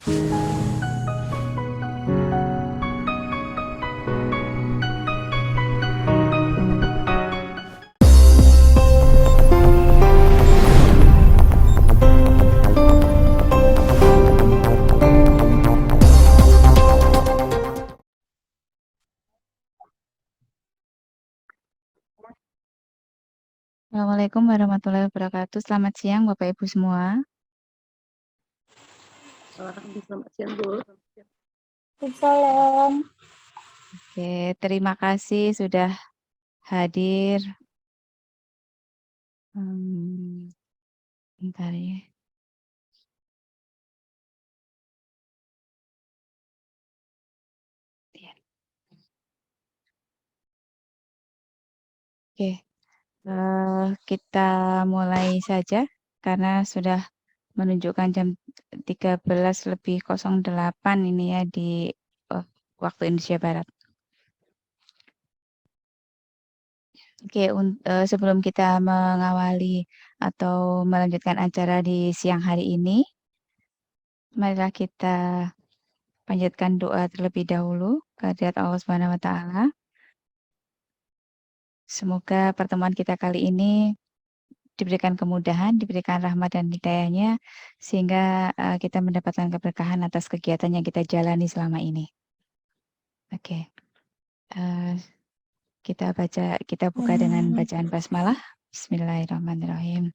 Assalamualaikum warahmatullahi wabarakatuh. Selamat siang Bapak Ibu semua. Selamat siang, Bu. Salam. Oke, terima kasih sudah hadir. Bentar ya. Ya. Oke, kita mulai saja karena sudah menunjukkan jam 13:08 ini ya di waktu Indonesia Barat. Oke, sebelum kita mengawali atau melanjutkan acara di siang hari ini, marilah kita panjatkan doa terlebih dahulu kehadirat Allah Subhanahu wa taala. Semoga pertemuan kita kali ini diberikan kemudahan, diberikan rahmat dan hidayahnya sehingga kita mendapatkan keberkahan atas kegiatan yang kita jalani selama ini. Oke. Kita buka dengan bacaan basmalah. Bismillahirrahmanirrahim.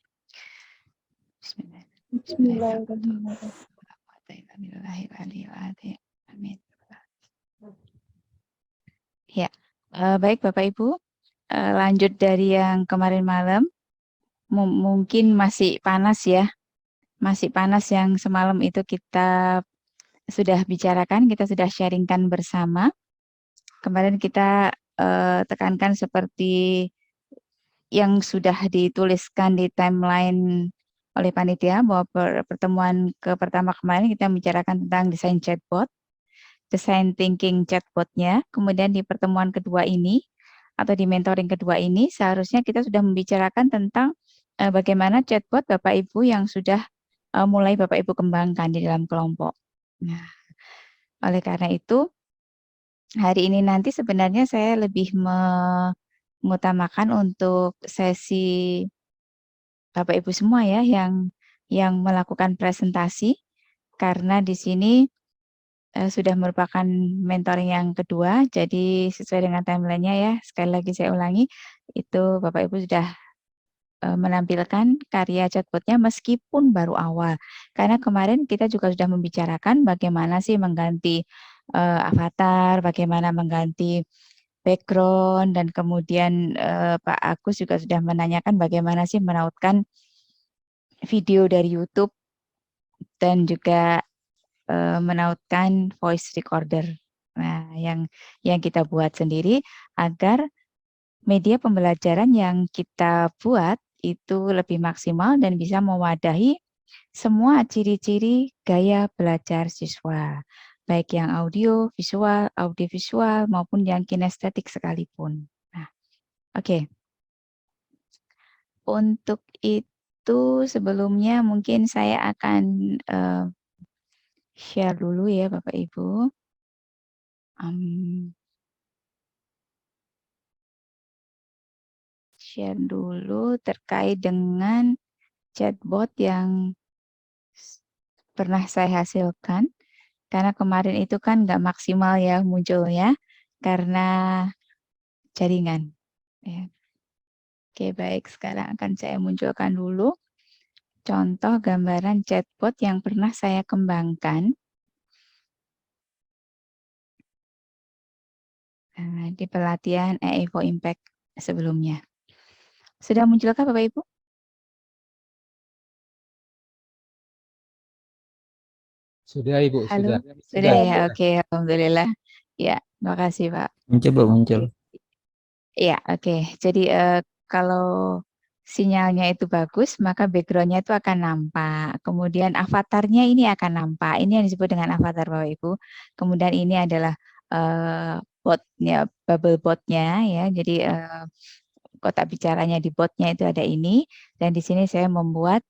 Bismillahirrahmanirrahim. Amin. Ya, baik Bapak Ibu, lanjut dari yang kemarin malam, mungkin masih panas ya, masih panas yang semalam itu kita sudah bicarakan, kita sudah sharingkan bersama. Kemarin kita tekankan seperti yang sudah dituliskan di timeline oleh panitia bahwa pertemuan pertama kemarin kita membicarakan tentang desain chatbot, desain thinking chatbotnya. Kemudian di pertemuan kedua ini atau di mentoring kedua ini seharusnya kita sudah membicarakan tentang bagaimana chatbot Bapak Ibu yang sudah mulai Bapak Ibu kembangkan di dalam kelompok. Nah, oleh karena itu hari ini nanti sebenarnya saya lebih mengutamakan untuk sesi Bapak Ibu semua ya yang melakukan presentasi karena di sini sudah merupakan mentoring yang kedua, jadi sesuai dengan timeline-nya ya, sekali lagi saya ulangi, itu Bapak Ibu sudah menampilkan karya chatbotnya meskipun baru awal. Karena kemarin kita juga sudah membicarakan bagaimana sih mengganti avatar, bagaimana mengganti background, dan kemudian Pak Agus juga sudah menanyakan bagaimana sih menautkan video dari YouTube dan juga menautkan voice recorder. Nah, yang kita buat sendiri agar media pembelajaran yang kita buat itu lebih maksimal dan bisa mewadahi semua ciri-ciri gaya belajar siswa, baik yang audiovisual maupun yang kinestetik sekalipun. Nah, oke. Untuk itu sebelumnya mungkin saya akan share dulu ya Bapak Ibu. Share dulu terkait dengan chatbot yang pernah saya hasilkan. Karena kemarin itu kan nggak maksimal ya munculnya karena jaringan. Ya. Oke, baik. Sekarang akan saya munculkan dulu contoh gambaran chatbot yang pernah saya kembangkan di pelatihan AI for Impact sebelumnya. Sudah munculkah Bapak Ibu? Sudah Ibu, Halo? sudah. Sudah ya, oke. Alhamdulillah. Ya, terima kasih Pak. Muncul. Ya, oke. Jadi kalau sinyalnya itu bagus, maka background-nya itu akan nampak. Kemudian avatarnya ini akan nampak. Ini yang disebut dengan avatar Bapak Ibu. Kemudian ini adalah botnya, bubble botnya ya. Jadi kotak bicaranya di botnya itu ada ini. Dan di sini saya membuat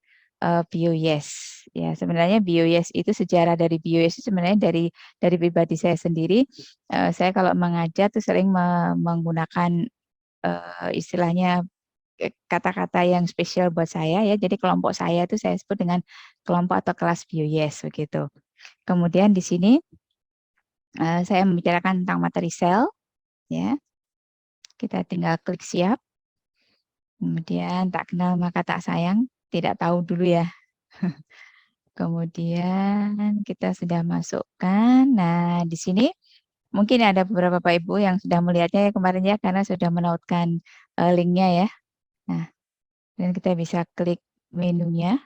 bio yes. Ya, sebenarnya BioYes itu sejarah dari BioYes itu sebenarnya dari pribadi saya sendiri. Saya kalau mengajar tuh sering menggunakan istilahnya kata-kata yang spesial buat saya ya. Jadi kelompok saya itu saya sebut dengan kelompok atau kelas BioYes begitu. Kemudian di sini saya membicarakan tentang materi sel ya. Kita tinggal klik siap. Kemudian tak kenal maka tak sayang, tidak tahu dulu ya. Kemudian kita sudah masukkan. Nah, di sini mungkin ada beberapa Bapak Ibu yang sudah melihatnya ya kemarin ya karena sudah menautkan linknya ya. Nah, dan kita bisa klik menunya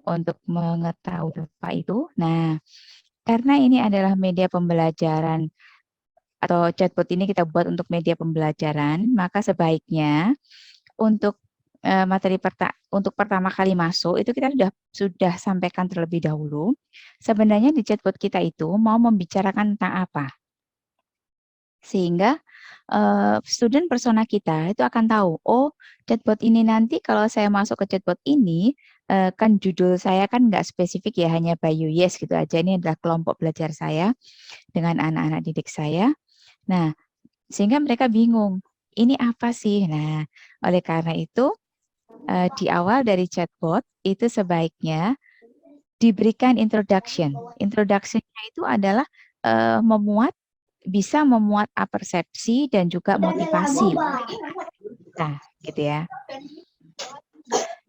untuk mengetahui apa itu. Nah, karena ini adalah media pembelajaran atau chatbot ini kita buat untuk media pembelajaran, maka sebaiknya untuk untuk pertama kali masuk itu kita sudah sampaikan terlebih dahulu. Sebenarnya di chatbot kita itu mau membicarakan tentang apa, sehingga student persona kita itu akan tahu, oh chatbot ini nanti kalau saya masuk ke chatbot ini kan judul saya kan nggak spesifik ya hanya Bayu Yes gitu aja. Ini adalah kelompok belajar saya dengan anak-anak didik saya. Nah, sehingga mereka bingung, ini apa sih? Nah, oleh karena itu di awal dari chatbot itu sebaiknya diberikan introduction. Introduction-nya itu adalah bisa memuat persepsi dan juga motivasi bagi kita, gitu ya.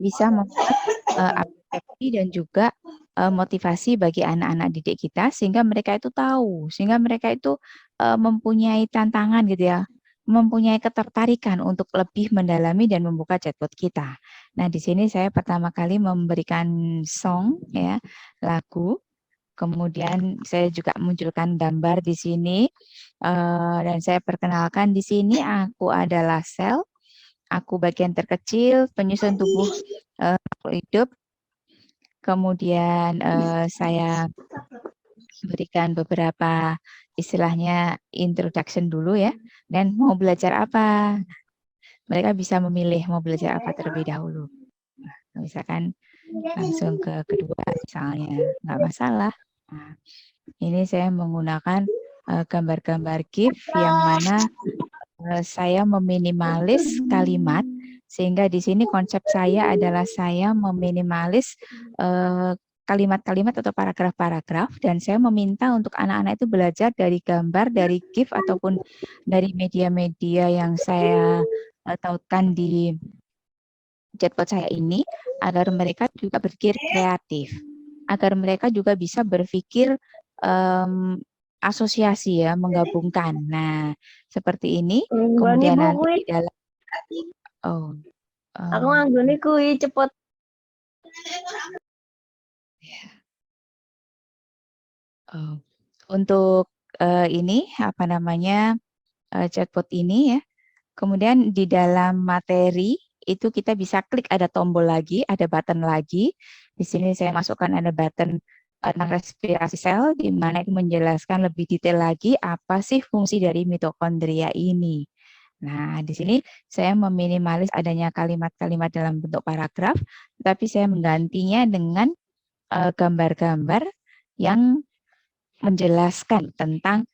Bisa memuat persepsi dan juga motivasi bagi anak-anak didik kita sehingga mereka itu tahu, sehingga mereka itu mempunyai tantangan gitu ya, mempunyai ketertarikan untuk lebih mendalami dan membuka chatbot kita. Nah, di sini saya pertama kali memberikan song ya, lagu. Kemudian saya juga munculkan gambar di sini dan saya perkenalkan di sini aku adalah sel, aku bagian terkecil penyusun tubuh hidup. Kemudian saya berikan beberapa istilahnya introduction dulu ya, dan mau belajar apa. Mereka bisa memilih mau belajar apa terlebih dahulu. Nah, misalkan langsung ke kedua misalnya, nggak masalah. Nah, ini saya menggunakan gambar-gambar GIF yang mana saya meminimalis kalimat, sehingga di sini konsep saya adalah saya meminimalis kalimat-kalimat atau paragraf-paragraf, dan saya meminta untuk anak-anak itu belajar dari gambar, dari GIF, ataupun dari media-media yang saya tautkan di chatbot saya ini, agar mereka juga berpikir kreatif, agar mereka juga bisa berpikir asosiasi ya, menggabungkan. Nah, seperti ini. Kemudian nanti di dalam aku nganggone kuwi cepet. Untuk ini apa namanya chatbot ini ya. Kemudian di dalam materi itu kita bisa klik ada tombol lagi, ada button lagi. Di sini saya masukkan ada button tentang respirasi sel, di mana itu menjelaskan lebih detail lagi apa sih fungsi dari mitokondria ini. Nah, di sini saya meminimalis adanya kalimat-kalimat dalam bentuk paragraf, tapi saya menggantinya dengan gambar-gambar yang menjelaskan tentang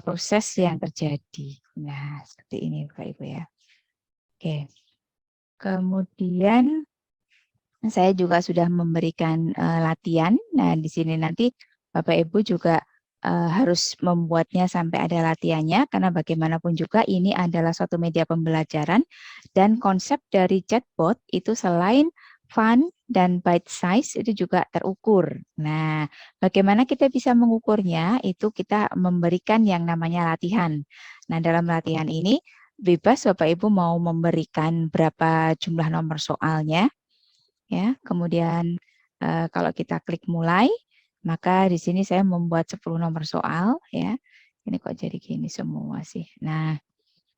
proses yang terjadi. Nah, seperti ini Bapak Ibu ya. Oke. Kemudian saya juga sudah memberikan latihan. Nah, di sini nanti Bapak Ibu juga harus membuatnya sampai ada latihannya, karena bagaimanapun juga ini adalah suatu media pembelajaran, dan konsep dari chatbot itu selain fun dan bite size itu juga terukur. Nah, bagaimana kita bisa mengukurnya? Itu kita memberikan yang namanya latihan. Nah, dalam latihan ini bebas Bapak Ibu mau memberikan berapa jumlah nomor soalnya. Ya, kemudian kalau kita klik mulai, maka di sini saya membuat 10 nomor soal ya. Ini kok jadi gini semua sih. Nah,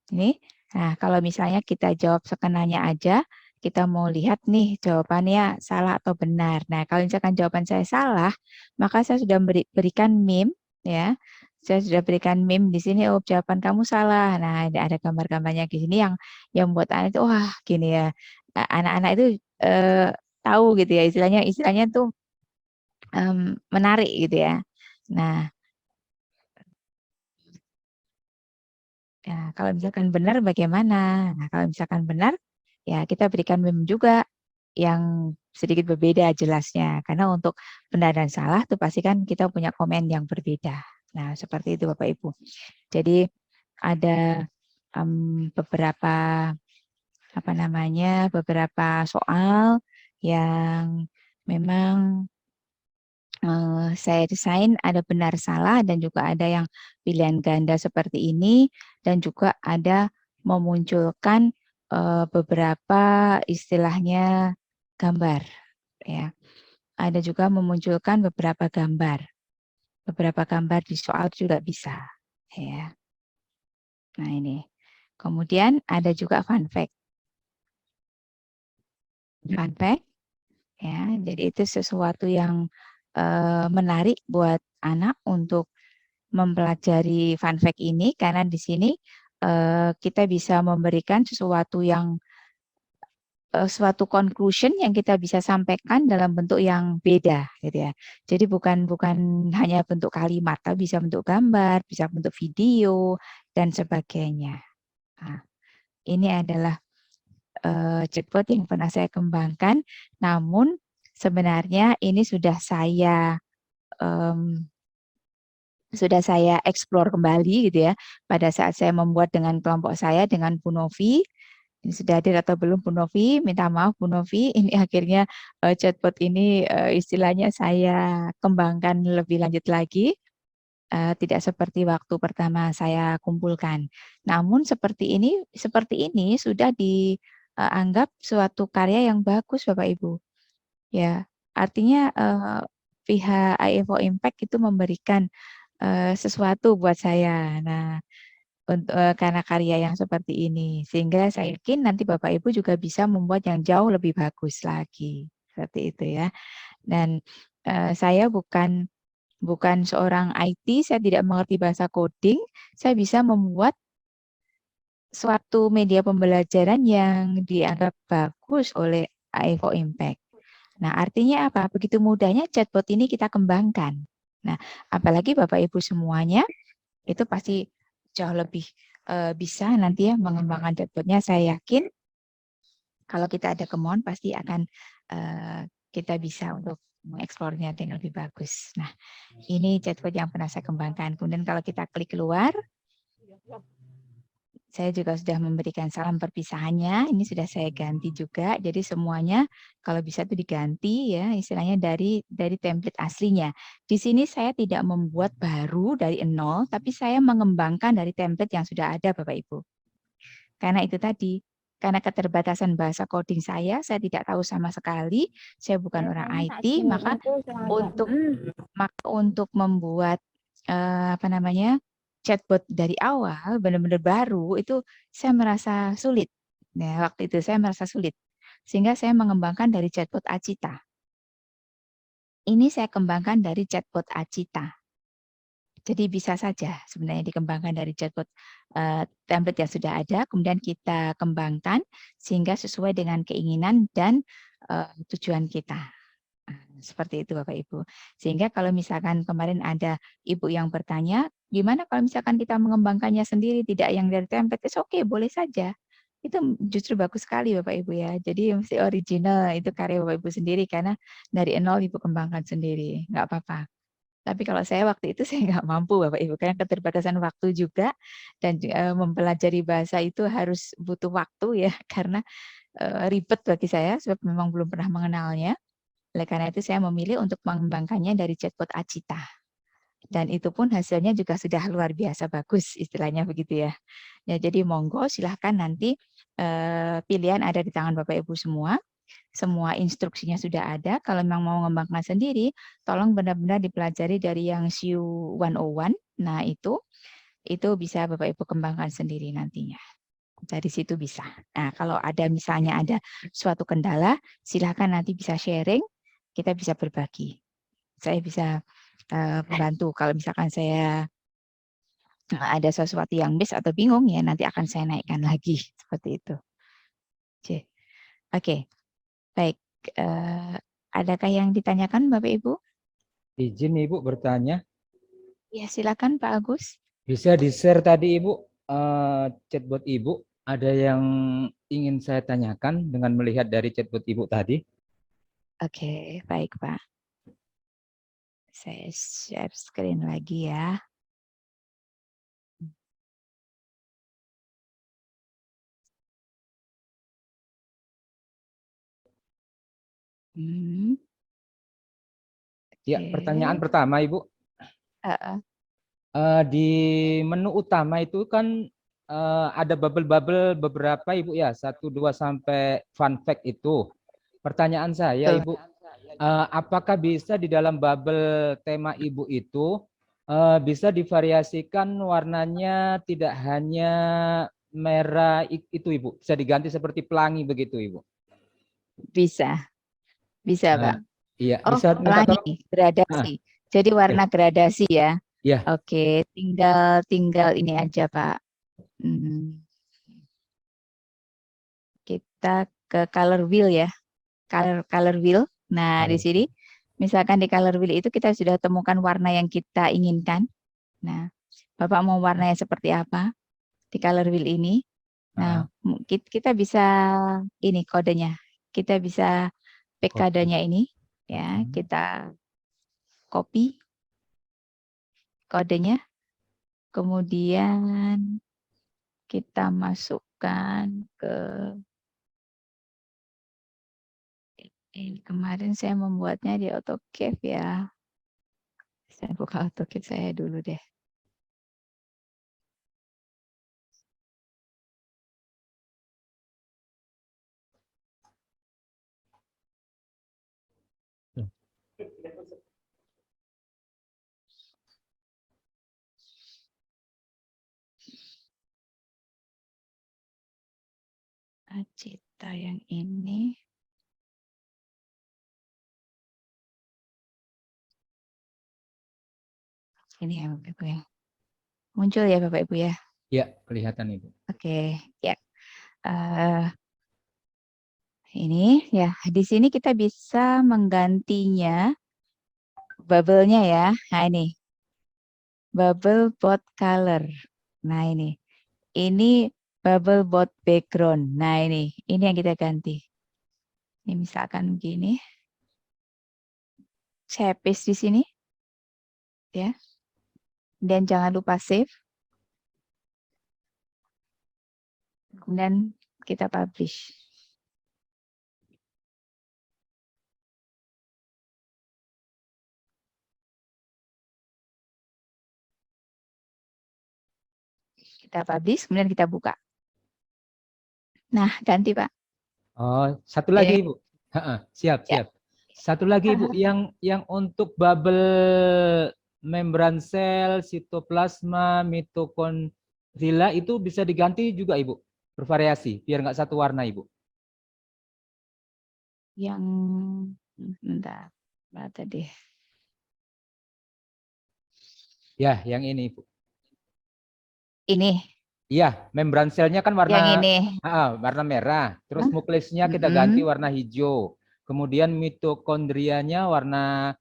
ini. Nah, kalau misalnya kita jawab sekenanya aja, kita mau lihat nih jawabannya salah atau benar. Nah, kalau misalkan jawaban saya salah, maka saya sudah berikan meme ya. Saya sudah berikan meme di sini, oh jawaban kamu salah. Nah, ada gambar-gambarnya di sini yang buat anak itu wah gini ya. Anak-anak itu tahu gitu ya istilahnya tuh menarik gitu ya. Nah, kalau misalkan benar bagaimana? Nah, kalau misalkan benar, ya kita berikan meme juga yang sedikit berbeda jelasnya. Karena untuk benar dan salah tuh pasti kan kita punya komen yang berbeda. Nah, seperti itu Bapak Ibu. Jadi ada beberapa beberapa soal yang memang saya desain ada benar salah dan juga ada yang pilihan ganda seperti ini dan juga ada memunculkan beberapa istilahnya gambar ya. Ada juga memunculkan beberapa gambar. Beberapa gambar di soal juga bisa ya. Nah, ini. Kemudian ada juga fun fact. Fun fact ya. Jadi itu sesuatu yang menarik buat anak untuk mempelajari fun fact ini karena di sini kita bisa memberikan sesuatu yang suatu conclusion yang kita bisa sampaikan dalam bentuk yang beda gitu ya. Jadi bukan hanya bentuk kalimat, tapi bisa bentuk gambar, bisa bentuk video dan sebagainya. Nah, ini adalah chatbot yang pernah saya kembangkan, namun sebenarnya ini sudah saya explore kembali gitu ya pada saat saya membuat dengan kelompok saya dengan Bu Novi. Ini sudah hadir atau belum Bu Novi? Minta maaf Bu Novi, ini akhirnya chatbot ini istilahnya saya kembangkan lebih lanjut lagi. Tidak seperti waktu pertama saya kumpulkan. Namun seperti ini sudah dianggap suatu karya yang bagus Bapak Ibu. Ya, artinya pihak IFO Impact itu memberikan sesuatu buat saya. Nah, karena karya yang seperti ini, sehingga saya yakin nanti Bapak Ibu juga bisa membuat yang jauh lebih bagus lagi, seperti itu ya. Dan saya bukan seorang IT, saya tidak mengerti bahasa coding, saya bisa membuat suatu media pembelajaran yang dianggap bagus oleh IFO Impact. Nah, artinya apa? Begitu mudahnya chatbot ini kita kembangkan. Nah, apalagi Bapak Ibu semuanya itu pasti jauh lebih bisa nanti ya mengembangkan chatbotnya. Saya yakin kalau kita ada kemauan pasti akan kita bisa untuk mengeksplornya dengan lebih bagus. Nah, ini chatbot yang pernah saya kembangkan. Kemudian kalau kita klik keluar, saya juga sudah memberikan salam perpisahannya. Ini sudah saya ganti juga. Jadi semuanya kalau bisa itu diganti ya, istilahnya dari template aslinya. Di sini saya tidak membuat baru dari nol, tapi saya mengembangkan dari template yang sudah ada Bapak Ibu. Karena itu tadi, karena keterbatasan bahasa coding saya tidak tahu sama sekali, saya bukan orang IT, maka untuk membuat chatbot dari awal benar-benar baru itu saya merasa sulit. Nah, waktu itu saya merasa sulit. Sehingga saya mengembangkan dari chatbot Acita. Ini saya kembangkan dari chatbot Acita. Jadi bisa saja sebenarnya dikembangkan dari chatbot template yang sudah ada, kemudian kita kembangkan sehingga sesuai dengan keinginan dan tujuan kita. Seperti itu Bapak Ibu. Sehingga kalau misalkan kemarin ada Ibu yang bertanya, gimana kalau misalkan kita mengembangkannya sendiri, tidak yang dari template, oke, boleh saja. Itu justru bagus sekali Bapak Ibu ya. Jadi mesti original, itu karya Bapak Ibu sendiri, karena dari nol Ibu kembangkan sendiri, nggak apa-apa. Tapi kalau saya waktu itu saya nggak mampu Bapak Ibu, karena keterbatasan waktu juga, dan mempelajari bahasa itu harus butuh waktu ya, karena ribet bagi saya, sebab memang belum pernah mengenalnya. Oleh karena itu saya memilih untuk mengembangkannya dari chatbot Acita. Dan itu pun hasilnya juga sudah luar biasa bagus, istilahnya begitu ya. Ya, jadi monggo silahkan nanti pilihan ada di tangan Bapak Ibu semua. Semua instruksinya sudah ada. Kalau memang mau mengembangkan sendiri, tolong benar-benar dipelajari dari yang SIU 101. Nah, itu bisa Bapak Ibu kembangkan sendiri nantinya. Dari situ bisa. Nah, kalau ada misalnya ada suatu kendala, silahkan nanti bisa sharing, kita bisa berbagi. Saya bisa membantu kalau misalkan saya ada sesuatu yang miss atau bingung ya nanti akan saya naikkan lagi seperti itu. Oke, baik. Adakah yang ditanyakan Bapak Ibu? Izin Ibu bertanya, Ya, silakan Pak Agus. bisa di-share tadi Ibu, chatbot Ibu, ada yang ingin saya tanyakan dengan melihat dari chatbot Ibu tadi. Oke, baik Pak. Saya share screen lagi ya. Hmm, Ya, pertanyaan oke. pertama Ibu. Uh-uh. Di menu utama itu kan ada bubble-bubble beberapa Ibu ya, 1, 2 sampai fun fact itu. Pertanyaan saya Tuh, Ibu, apakah bisa di dalam bubble tema Ibu itu bisa divariasikan warnanya tidak hanya merah itu Ibu, bisa diganti seperti pelangi begitu Ibu. bisa, bisa Nah, Pak. iya, Oh, bisa minta pelangi, tolong. gradasi. Ah, Jadi ya, warna gradasi ya. ya. Oke, tinggal ini aja Pak. Hmm, kita ke color wheel ya. Color wheel. Nah, di sini misalkan di color wheel itu kita sudah temukan warna yang kita inginkan. Nah, Bapak mau warnanya seperti apa di color wheel ini? Ah, Nah, kita bisa ini kodenya. Kita bisa pack copy. kodenya ini ya, Hmm. kita copy kodenya, kemudian kita masukkan ke ini. Kemarin saya membuatnya di AutoCAD ya. Saya buka AutoCAD saya dulu deh. Cita yang ini. Ini ya Bapak Ibu ya. Muncul ya Bapak Ibu ya. Ya, kelihatan Ibu. Oke, ya. Eh, ini ya, di sini kita bisa menggantinya bubble-nya ya. Nah ini, bubble both color. Nah ini. Ini bubble both background. Nah ini yang kita ganti. Ini misalkan begini. Saya paste di sini ya. Dan jangan lupa save. Kemudian kita publish. Kita publish, kemudian kita buka. Nah, ganti Pak. Oh, satu Ya, lagi Ibu. Siap, ya. siap. Satu lagi Ibu, yang untuk bubble membran sel, sitoplasma, mitokondria itu bisa diganti juga Ibu, bervariasi, biar nggak satu warna Ibu. Yang bentar, mana tadi? Ya, yang ini Ibu. Ini, Iya, membran selnya kan yang ini. warna merah. Terus Hah? nukleusnya kita ganti Mm-mm. warna hijau. Kemudian mitokondrianya warna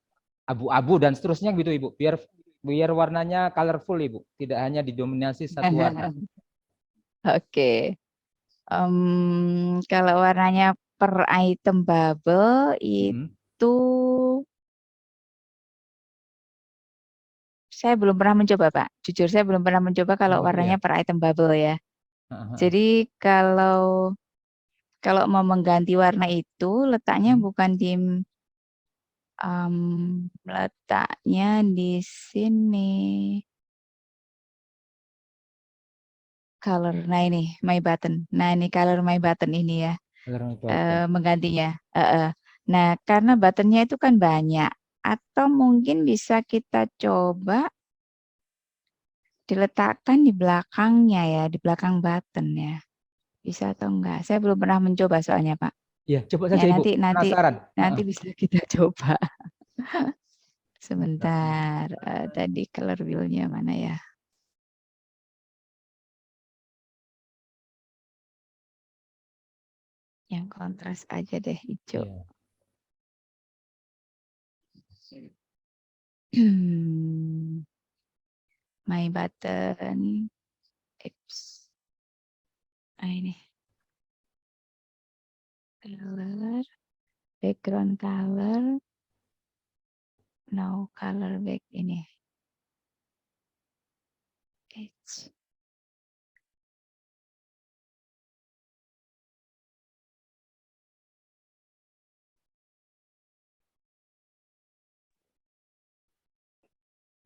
abu-abu dan seterusnya gitu Ibu. Biar biar warnanya colorful Ibu, tidak hanya didominasi satu warna. Oke. Kalau warnanya per item bubble Hmm. itu saya belum pernah mencoba, Pak. Jujur saya belum pernah mencoba kalau Oh warnanya iya. per item bubble ya. Jadi kalau mau mengganti warna itu letaknya Hmm. bukan di letaknya di sini. Color. Nah ini my button. Nah ini color my button ini ya. Color button. Menggantinya. Nah karena buttonnya itu kan banyak. Atau mungkin bisa kita coba diletakkan di belakangnya ya, di belakang button ya. Bisa atau enggak? Saya belum pernah mencoba soalnya Pak. Ya, coba Ya saja Ibu. nanti nanti Penasaran. nanti bisa kita coba. Sebentar, Sebentar. sebentar. Tadi color wheel-nya mana ya? Yang kontras aja deh hijau. Ya. My button. Oops. Ini color, background color, no color back ini. It's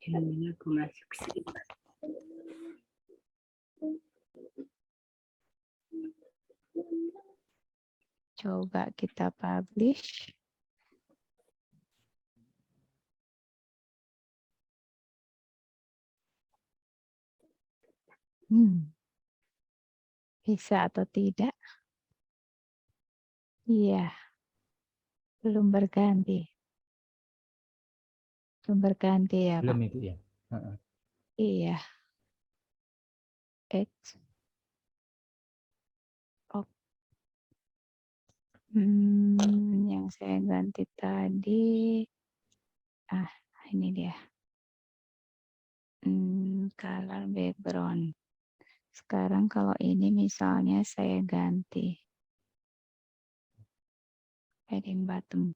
Gimana aku masuk sih? coba kita publish. Bisa atau tidak? Iya, belum berganti. Belum berganti ya, Belum Pak? Ibu ya. Iya. Oh. Yang saya ganti tadi. Ini dia. Color background. Sekarang kalau ini misalnya saya ganti. Heading bottom.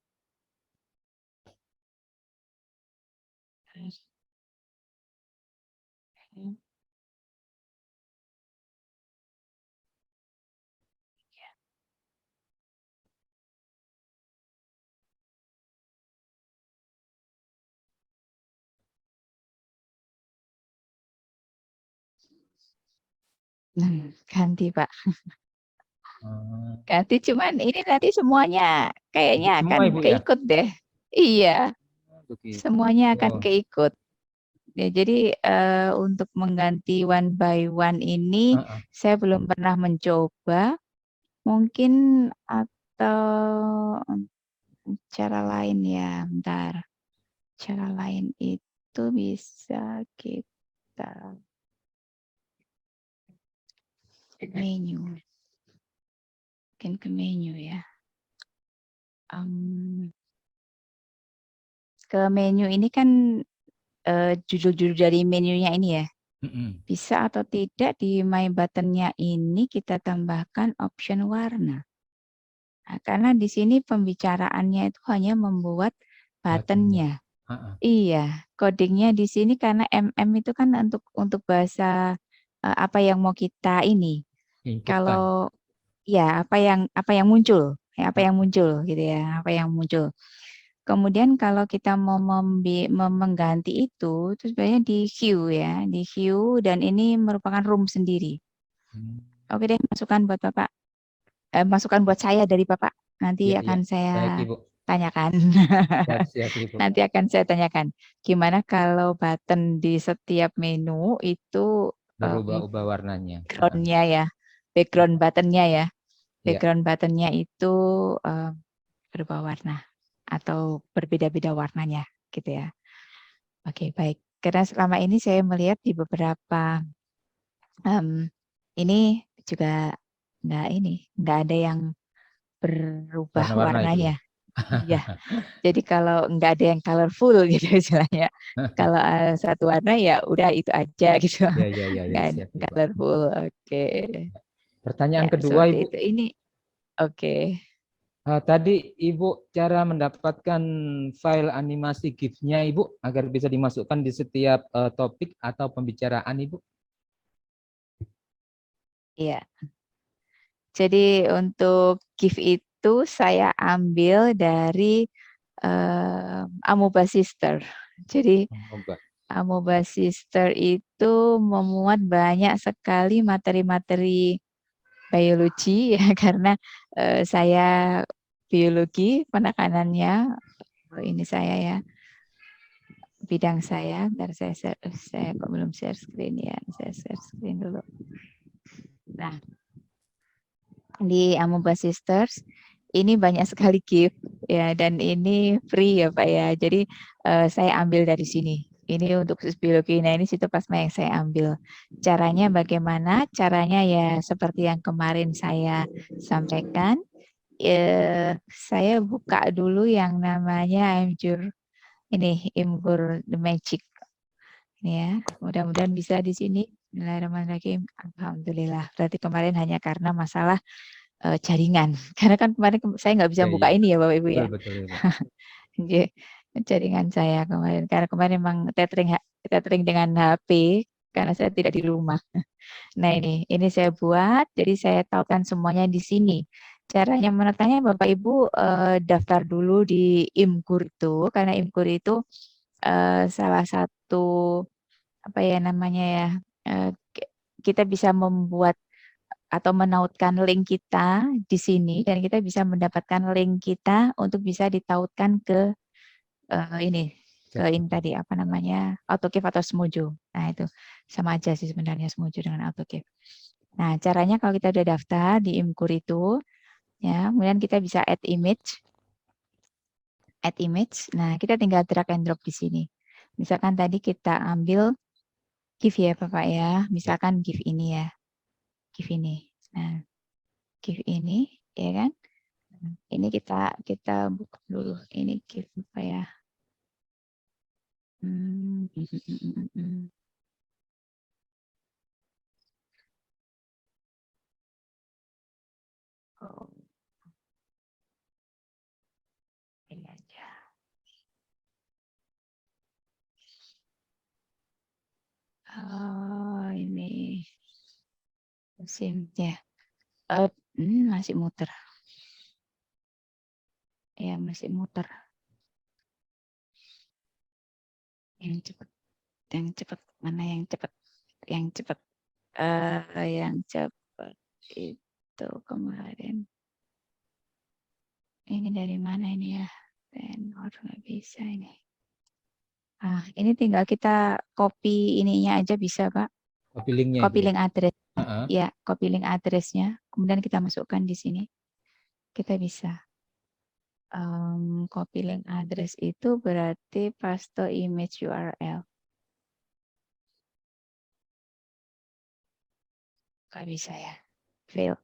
Ganti Pak. Ganti cuman ini nanti semuanya kayaknya Semua, akan Ibu, ya? keikut deh. Iya, Begitu. semuanya akan keikut. Ya, jadi untuk mengganti one by one ini saya belum pernah mencoba. Mungkin atau cara lain ya, bentar. Cara lain itu bisa kita menu. Mungkin ke menu ya. Ke menu ini kan judul-judul dari menunya ini ya. Bisa atau tidak di my button-nya ini kita tambahkan option warna. Nah, karena di sini pembicaraannya itu hanya membuat button-nya. Iya, codingnya di sini karena MM itu kan untuk bahasa apa yang mau kita ini. Kalau ya apa yang muncul, ya, apa yang muncul gitu ya, apa yang muncul. Kemudian kalau kita mau mengganti itu sebenarnya di queue ya, di queue dan ini merupakan room sendiri. Oke deh, masukan buat Bapak. Masukan buat saya dari Bapak. Nanti akan saya Baik, Ibu. tanyakan. Siap, Ibu. Nanti akan saya tanyakan. Gimana kalau button di setiap menu itu Berubah-ubah warnanya. background-nya ya, background button-nya ya. Background button-nya itu berubah warna atau berbeda-beda warnanya gitu ya. Oke, baik. Karena selama ini saya melihat di beberapa ini juga nggak ada yang berubah Warna-warna itu, warnanya. Iya. Jadi kalau nggak ada yang colorful gitu istilahnya. Kalau satu warna ya udah itu aja gitu. Ya, Nggak siap, Ibu. colorful. Oke. Pertanyaan Ya, kedua, seperti Ibu. itu. Ini oke. Tadi Ibu cara mendapatkan file animasi GIF-nya Ibu agar bisa dimasukkan di setiap topik atau pembicaraan Ibu. Iya. Jadi untuk GIF itu saya ambil dari Amoeba Sister. Jadi Amoeba Sister itu memuat banyak sekali materi-materi biologi ya karena saya biologi penekanannya ini saya ya bidang saya. Bentar saya kok belum share screen ya. Saya share screen dulu. Nah, di Amoeba Sisters ini banyak sekali gift ya dan ini free ya Pak ya. Jadi saya ambil dari sini. Ini untuk khusus biologi. Nah ini situ plasma yang saya ambil. Caranya bagaimana? Caranya ya seperti yang kemarin saya sampaikan. Saya buka dulu yang namanya ini Imgur the Magic. Ini ya, mudah-mudahan bisa di sini. Bismillahirrahmanirrahim. Alhamdulillah. Berarti kemarin hanya karena masalah jaringan. Karena kan kemarin saya nggak bisa Iya, buka iya. ini ya Bapak Ibu Betul, ya. betul, Ibu. Nggih, jaringan saya kemarin. Karena kemarin memang tethering dengan HP karena saya tidak di rumah. Nah ini saya buat, jadi saya tautkan semuanya di sini. Caranya menekannya Bapak Ibu daftar dulu di Imgur itu, karena Imgur itu salah satu apa ya namanya ya, kita bisa membuat atau menautkan link kita di sini dan kita bisa mendapatkan link kita untuk bisa ditautkan ke ini ke ini tadi apa namanya AutoCAD atau Smojo. Nah itu sama aja sih sebenarnya Smojo dengan AutoCAD. Nah caranya kalau kita udah daftar di Imgur itu, ya kemudian kita bisa add image. Nah kita tinggal drag and drop di sini. Misalkan tadi kita ambil GIF ya Bapak ya, misalkan GIF ini ya, GIF ini. Nah GIF ini ya kan. Ini kita buka dulu. Ini GIF apa ya? Oh, ini aja. Oh, ini musim ya. Masih muter. Ya, masih muter. Yang cepat, mana yang cepat? Yang cepat, yang cepat itu kemarin. Ini dari mana ini ya? Tenor nggak bisa ini. Ini tinggal kita copy ininya aja bisa Pak. Copy linknya. Copy link address. Uh-huh. Ya, copy link addressnya. Kemudian kita masukkan di sini. Kita bisa. Copy link address itu berarti paste image URL. Gak bisa ya. Fail.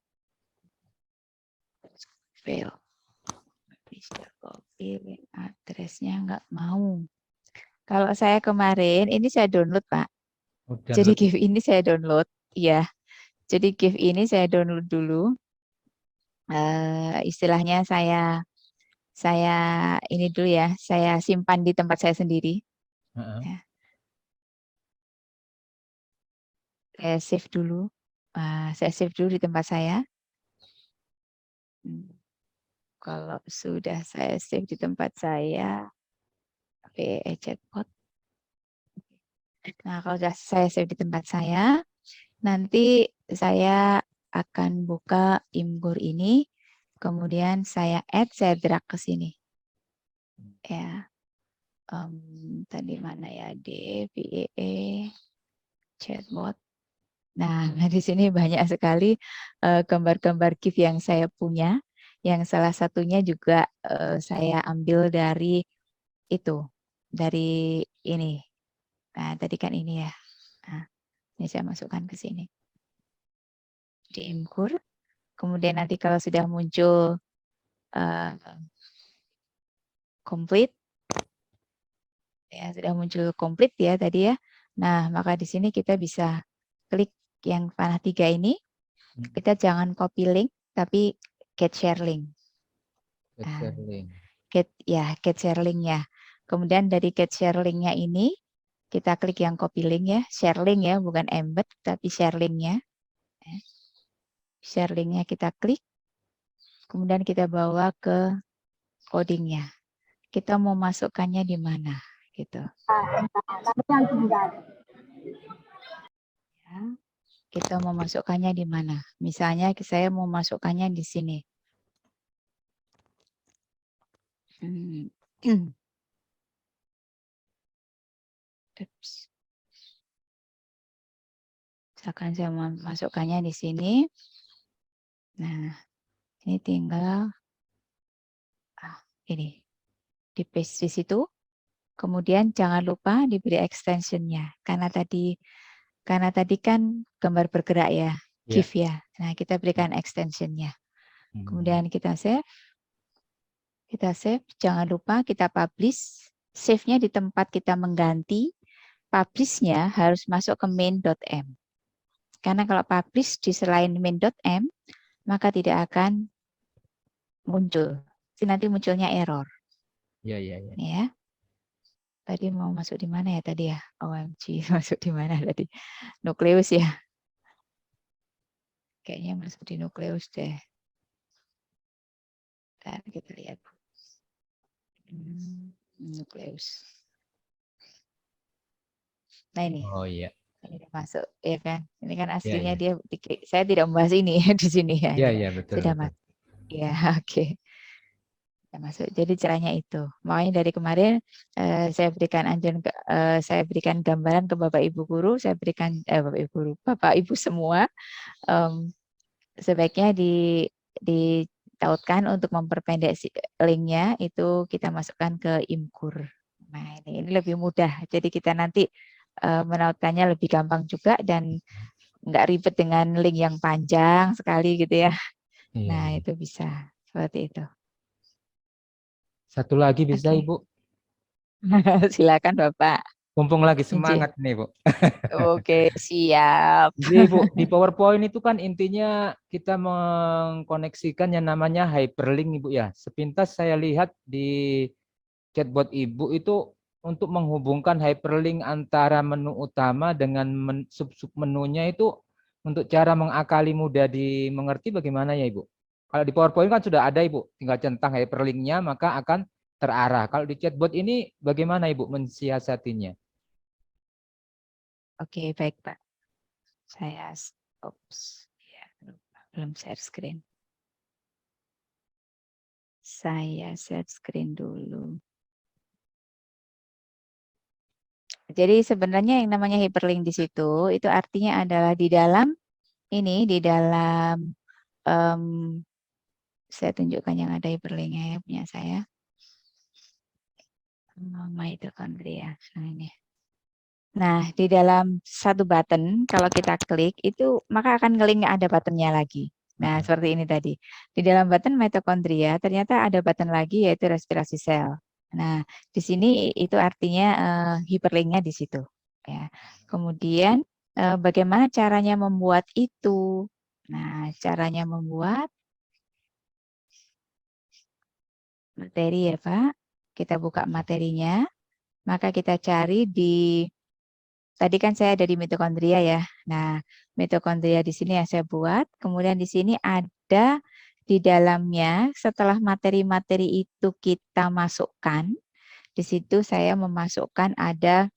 Bisa copy link addressnya nggak mau. Kalau saya kemarin, ini saya download Pak. Jadi GIF ini saya download. Iya. Jadi GIF ini saya download dulu. Istilahnya saya ini dulu ya. Saya simpan di tempat saya sendiri. Ya. Saya save dulu. Saya save dulu di tempat saya. Kalau sudah saya save di tempat saya, PE chatbot. Nah, kalau sudah saya save di tempat saya, nanti saya akan buka Imgur ini, kemudian saya add, saya drag ke sini. Ya, tadi mana ya, PE chatbot. Nah, di sini banyak sekali gambar-gambar GIF yang saya punya, yang salah satunya juga saya ambil dari itu, dari ini. Nah, tadi kan ini ya. Nah, ini saya masukkan ke sini. Di Imgur. Kemudian nanti kalau sudah muncul complete, ya sudah muncul komplit ya tadi ya. Nah, maka di sini kita bisa klik yang panah 3 ini. Kita jangan copy link, tapi get share link. Get share link ya. Kemudian dari get share link-nya ini, kita klik yang copy link ya. Share link ya, bukan embed, tapi share link-nya. Share link-nya kita klik. Kemudian kita bawa ke coding-nya. Kita mau masukkannya di mana? Gitu. Ya, kita mau masukkannya di mana? Misalnya saya mau masukkannya di sini. Misalkan saya mau masukkannya di sini. Nah, ini tinggal ini di paste di situ. Kemudian jangan lupa diberi extensionnya karena tadi kan gambar bergerak ya, GIF ya. Nah, kita berikan extensionnya. Kemudian kita save. Jangan lupa kita publish. save-nya di tempat kita mengganti, publish-nya harus masuk ke main.m. Karena kalau publish di selain main.m, maka tidak akan muncul. Nanti munculnya error. Ya, ya, ya. Ya. Tadi mau masuk di mana ya tadi ya? OMG, masuk di mana tadi? Nukleus ya. Kayaknya masuk di nukleus deh. Ntar kita lihat. Nukleus. Nah ini. Oh iya. Ini udah masuk, ya kan? Ini kan Ya, aslinya ya. dia, saya tidak membahas ini di sini ya. Ya, Ini ya, betul, sudah betul. masuk. Ya, oke. Sudah masuk. Jadi caranya itu. Makanya dari kemarin saya berikan gambaran ke Bapak Ibu guru, saya berikan Bapak Ibu guru, Bapak Ibu semua sebaiknya ditautkan untuk memperpendek linknya itu kita masukkan ke Imgur. Nah ini lebih mudah. Jadi kita nanti menautkannya lebih gampang juga dan nggak ribet dengan link yang panjang sekali gitu ya. Iya, Nah iya. itu bisa seperti itu. Satu lagi bisa, Oke. Ibu. Silakan Bapak. Mumpung lagi Izin. semangat nih, Bu. Oke, siap. Jadi Bu, di PowerPoint itu kan intinya kita mengkoneksikan yang namanya hyperlink Ibu ya. Sepintas saya lihat di chatbot Ibu itu untuk menghubungkan hyperlink antara menu utama dengan sub-sub menunya itu untuk cara mengakali mudah dimengerti bagaimana ya Ibu? Kalau di PowerPoint kan sudah ada Ibu, tinggal centang hyperlinknya maka akan terarah. Kalau di chatbot ini bagaimana Ibu mensiasatinya? Oke, baik Pak. Saya ya, belum share screen. Saya share screen dulu. Jadi sebenarnya yang namanya hyperlink di situ itu artinya adalah di dalam saya tunjukkan yang ada hyperlinknya ya punya saya. Mitochondria. Nah ini. Nah, di dalam satu button, kalau kita klik, itu maka akan ngelink ada buttonnya lagi. Nah, seperti ini tadi. Di dalam button mitokondria, ternyata ada button lagi, yaitu respirasi sel. Nah, di sini itu artinya hyperlinknya di situ. Ya. Kemudian, bagaimana caranya membuat itu? Nah, caranya membuat materi ya, Pak. Kita buka materinya, maka kita cari di tadi kan saya ada di mitokondria ya. Nah, mitokondria di sini yang saya buat. Kemudian di sini ada di dalamnya setelah materi-materi itu kita masukkan, di situ saya memasukkan ada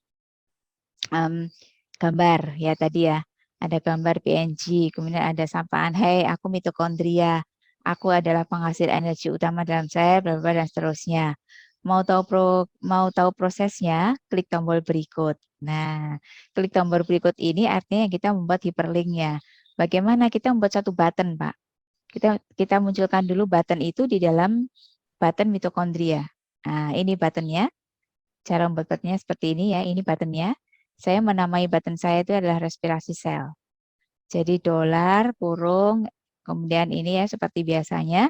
gambar ya tadi ya. Ada gambar PNG, kemudian ada sampaan, hey aku mitokondria, aku adalah penghasil energi utama dalam sel, bla bla dan seterusnya. Mau tahu prosesnya, klik tombol berikut. Nah, klik tombol berikut ini artinya kita membuat hyperlinknya. Bagaimana kita membuat satu button, Pak? Kita munculkan dulu button itu di dalam button mitokondria. Nah, ini buttonnya. Cara membuat buttonnya seperti ini ya. Ini buttonnya. Saya menamai button saya itu adalah respirasi sel. Jadi dolar, kurung, kemudian ini ya seperti biasanya.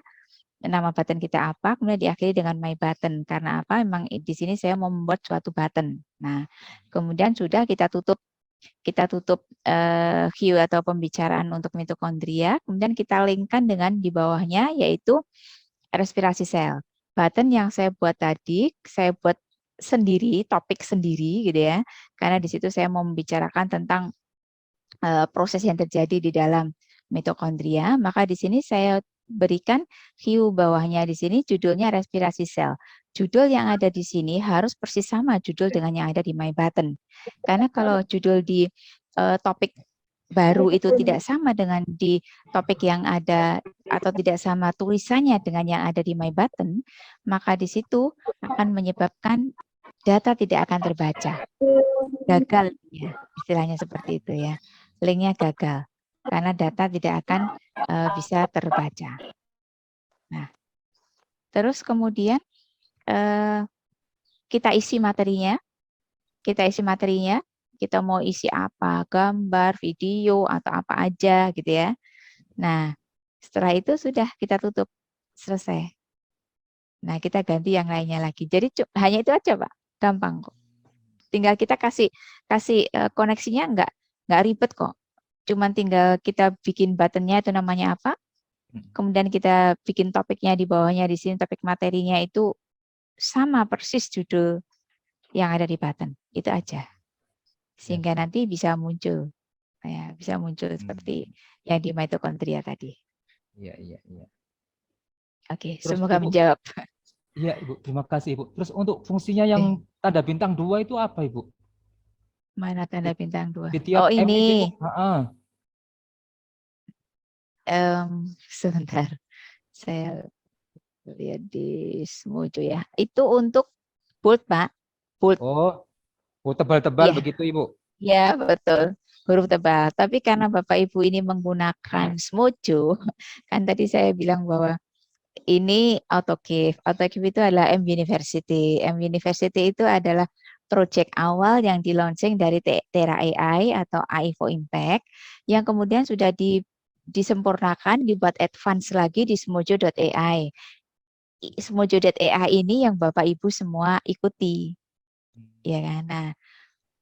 Nama button kita apa, kemudian diakhiri dengan my button. Karena apa? Memang di sini saya mau membuat suatu button. Nah, kemudian sudah kita tutup view atau pembicaraan untuk mitokondria, kemudian kita linkkan dengan di bawahnya yaitu respirasi sel. Button yang saya buat tadi, saya buat sendiri, topik sendiri gitu ya. Karena di situ saya mau membicarakan tentang proses yang terjadi di dalam mitokondria, maka di sini saya berikan view bawahnya di sini judulnya respirasi sel. Judul yang ada di sini harus persis sama judul dengan yang ada di my button. Karena kalau judul di topik baru itu tidak sama dengan di topik yang ada atau tidak sama tulisannya dengan yang ada di my button, maka di situ akan menyebabkan data tidak akan terbaca. Gagal ya, istilahnya seperti itu ya. Linknya gagal karena data tidak akan bisa terbaca. Nah, terus kemudian kita isi materinya. Kita mau isi apa, gambar, video, atau apa aja gitu ya. Nah, setelah itu sudah kita tutup, selesai. Nah, kita ganti yang lainnya lagi. Jadi hanya itu aja, Pak. gampang kok. Tinggal kita kasih koneksinya nggak ribet kok. Cuman tinggal kita bikin buttonnya itu namanya apa, kemudian kita bikin topiknya di bawahnya di sini, topik materinya itu sama persis judul yang ada di button, itu aja. Sehingga nanti bisa muncul, ya, bisa muncul seperti yang di mitokondria tadi. Iya, iya, iya. Oke, Terus semoga Ibu, menjawab. iya Ibu, terima kasih Ibu. Terus untuk fungsinya yang tanda bintang 2 itu apa Ibu? Mana tanda bintang 2? Di tiap Oh, M itu Ibu. ini. Heeh. Sebentar, saya lihat di Smojo ya. Itu untuk bold, Pak. Bold. Oh, tebal-tebal Ya, begitu Ibu. ya betul. Huruf tebal. Tapi karena Bapak Ibu ini menggunakan Smojo, kan tadi saya bilang bahwa ini AutoCAV. AutoCAV itu adalah M University. M University itu adalah proyek awal yang di-launching dari Tera AI atau AI for Impact, yang kemudian sudah disempurnakan, dibuat advance lagi di Smojo.ai. Smojo.ai ini yang Bapak Ibu semua ikuti, ya kan? Nah,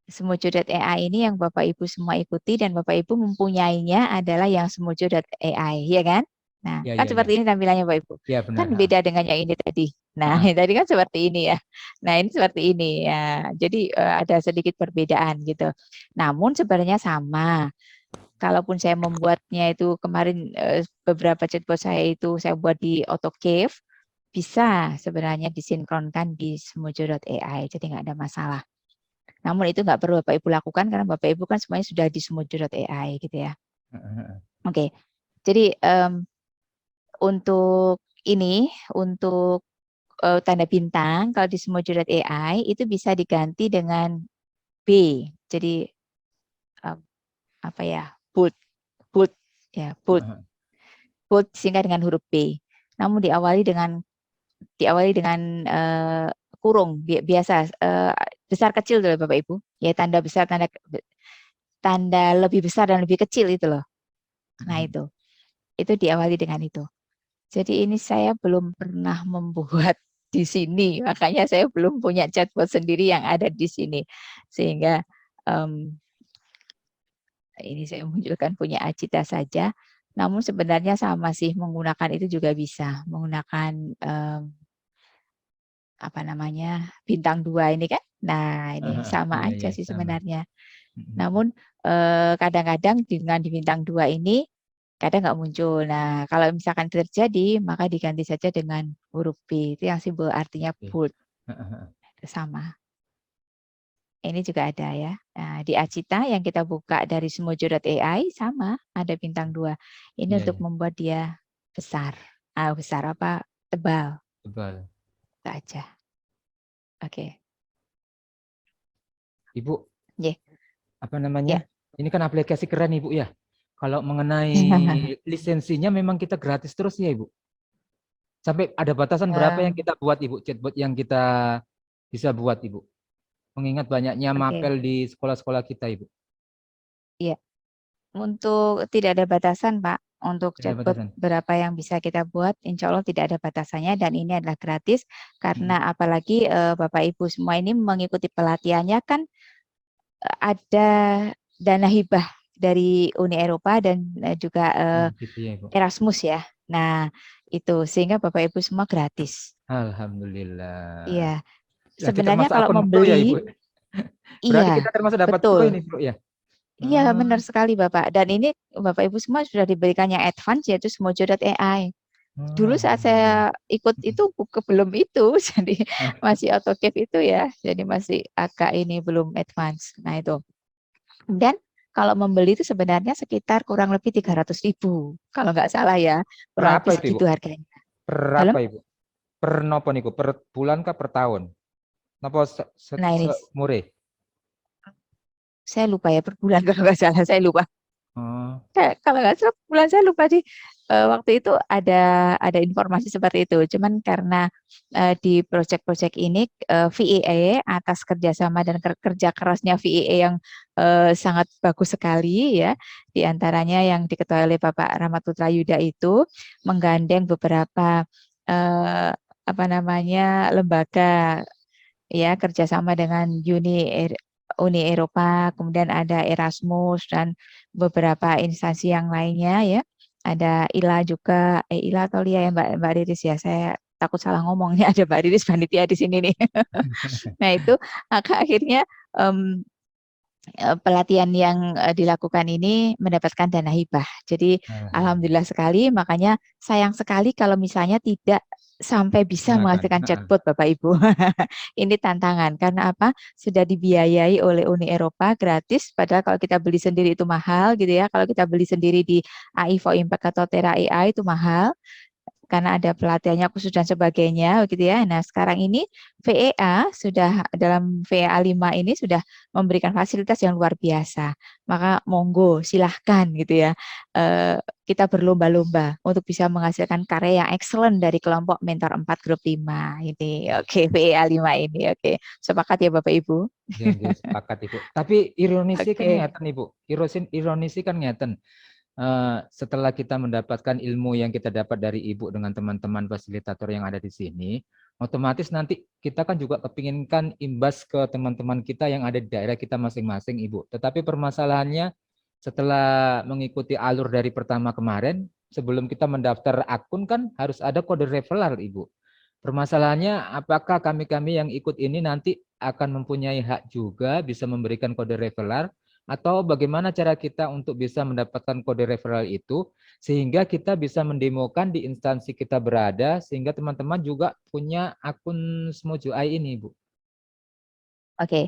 Smojo.ai ini yang Bapak Ibu semua ikuti dan Bapak Ibu mempunyainya adalah yang Smojo.ai, ya kan? Nah, Iya, kan iya, iya. seperti ini tampilannya Bapak Ibu. Iya, benar. Kan beda dengan yang ini tadi. Nah, yang tadi kan seperti ini ya. Nah, ini seperti ini ya. Jadi ada sedikit perbedaan gitu. Namun sebenarnya sama. Kalaupun saya membuatnya itu kemarin beberapa chatbot saya itu saya buat di AutoCAV, bisa sebenarnya disinkronkan di Smojo.ai, jadi nggak ada masalah. Namun itu nggak perlu Bapak Ibu lakukan karena Bapak Ibu kan semuanya sudah di Smojo.ai gitu ya. Oke, jadi untuk ini, untuk tanda bintang kalau di Smojo.ai itu bisa diganti dengan B. Jadi apa ya, bold ya, bold sehingga dengan huruf B. Namun diawali dengan kurung biasa, besar kecil tuh Bapak Ibu. Ya, tanda besar, tanda lebih besar dan lebih kecil itu loh. Nah, itu diawali dengan itu. Jadi ini saya belum pernah membuat di sini, makanya saya belum punya chatbot sendiri yang ada di sini. Sehingga ini saya munculkan punya Acita saja. Namun sebenarnya sama sih, menggunakan itu juga bisa. Menggunakan apa namanya, bintang 2 ini kan. Nah, ini sama Iya, aja iya, sih sama. sebenarnya. Namun kadang-kadang dengan di bintang 2 ini kadang nggak muncul. Nah, kalau misalkan terjadi, maka diganti saja dengan huruf B. Itu yang simbol artinya bold. Itu sama. Ini juga ada ya. Nah, di Acita yang kita buka dari Smojo.ai sama, ada bintang 2. Ini Iya, untuk iya. membuat dia besar. Besar apa? Tebal. Tebal. Itu aja. Oke. Ibu, Yeah. apa namanya? Ini kan aplikasi keren Ibu ya. Kalau mengenai lisensinya memang kita gratis terus ya Ibu. Sampai ada batasan berapa yang kita buat Ibu, chatbot yang kita bisa buat Ibu. Mengingat banyaknya mapel di sekolah-sekolah kita Ibu. Iya. Untuk tidak ada batasan Pak. Untuk Tidak ada chatbot batasan. berapa yang bisa kita buat, insya Allah tidak ada batasannya dan ini adalah gratis. Karena apalagi Bapak Ibu semua ini mengikuti pelatihannya kan ada dana hibah dari Uni Eropa dan juga Gitu ya Ibu. Erasmus ya. Nah, itu sehingga Bapak Ibu semua gratis. Alhamdulillah. Iya. Nah, kita Sebenarnya masuk kalau akun pro ya Ibu. membeli, Berarti iya, kita termasuk dapat pro betul. ini Bro ya. Iya, benar sekali Bapak. Dan ini Bapak Ibu semua sudah diberikan yang advance yaitu Smojo.ai. Dulu saat saya ikut itu belum itu, jadi masih AutoCAD itu ya, jadi masih agak ini belum advance. Nah itu. Dan kalau membeli itu sebenarnya sekitar kurang lebih 300.000, kalau nggak salah ya, kurang Berapa lebih itu Ibu? segitu harganya. Berapa Ibu? Per nopo niku? Per bulan kah per tahun? Napa Nah ini semure? saya lupa ya, per bulan kalau nggak salah, saya lupa. Oh. Kalau nggak salah bulan saya lupa sih. Waktu itu ada informasi seperti itu. Cuman karena di proyek-proyek ini VEA atas kerjasama dan kerja kerasnya VEA yang sangat bagus sekali ya. Di antaranya yang diketuai oleh Bapak Rahmat Putra Yuda itu menggandeng beberapa apa namanya lembaga ya kerjasama dengan Uni Eropa, kemudian ada Erasmus dan beberapa instansi yang lainnya ya. Ada ILA juga, ILA atau LIA ya Mbak Riris ya. Saya takut salah ngomong nih, ada Mbak Riris panitia di sini nih. Nah itu maka akhirnya pelatihan yang dilakukan ini mendapatkan dana hibah. Jadi alhamdulillah sekali, makanya sayang sekali kalau misalnya tidak sampai bisa menghasilkan chatbot Bapak Ibu. Ini tantangan karena apa? Sudah dibiayai oleh Uni Eropa gratis, padahal kalau kita beli sendiri itu mahal gitu ya. Kalau kita beli sendiri di AI for Impact atau Tera AI itu mahal karena ada pelatihannya khusus dan sebagainya gitu ya. Nah, sekarang ini VEA sudah dalam VEA 5 ini sudah memberikan fasilitas yang luar biasa. Maka monggo silahkan gitu ya. Kita berlomba-lomba untuk bisa menghasilkan karya yang excellent dari kelompok Mentor 4 Grup 5 ini. Oke, VEA 5 ini. Oke. Sepakat ya Bapak Ibu? Ya, sepakat Ibu. Tapi ironisi kan Oke. ngeten Ibu. Ironisi kan ngeten. Setelah kita mendapatkan ilmu yang kita dapat dari Ibu dengan teman-teman fasilitator yang ada di sini, otomatis nanti kita kan juga kepinginkan imbas ke teman-teman kita yang ada di daerah kita masing-masing, Ibu. Tetapi permasalahannya setelah mengikuti alur dari pertama kemarin, sebelum kita mendaftar akun kan harus ada kode referral, Ibu. Permasalahannya apakah kami-kami yang ikut ini nanti akan mempunyai hak juga bisa memberikan kode referral, atau bagaimana cara kita untuk bisa mendapatkan kode referral itu sehingga kita bisa mendemokan di instansi kita berada sehingga teman-teman juga punya akun Smojo AI ini, Bu. Oke,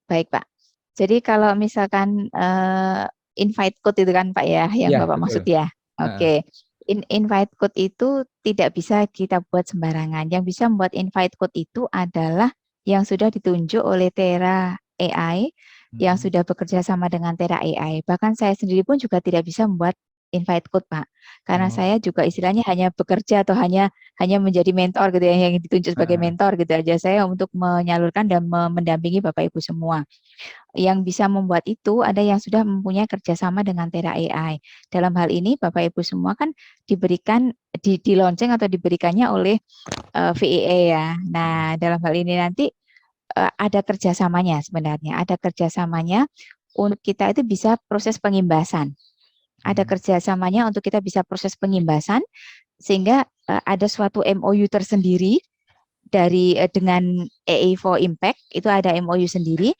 baik Pak. Jadi kalau misalkan invite code itu kan Pak ya, yang Ya, Bapak betul. maksud ya. Oke. Invite code itu tidak bisa kita buat sembarangan. Yang bisa membuat invite code itu adalah yang sudah ditunjuk oleh Tera AI, yang sudah bekerja sama dengan Tera AI. Bahkan saya sendiri pun juga tidak bisa membuat invite code, Pak. Karena saya juga istilahnya hanya bekerja atau hanya menjadi mentor gitu ya, yang ditunjuk sebagai mentor gitu aja. Saya untuk menyalurkan dan mendampingi Bapak Ibu semua. Yang bisa membuat itu ada yang sudah mempunyai kerjasama dengan Tera AI. Dalam hal ini Bapak Ibu semua kan diberikan di launching atau diberikannya oleh VEA ya. Nah dalam hal ini nanti ada kerjasamanya sebenarnya, ada kerjasamanya untuk kita itu bisa proses pengimbasan. Ada kerjasamanya untuk kita bisa proses pengimbasan sehingga ada suatu MOU tersendiri dari dengan AI for Impact itu ada MOU sendiri,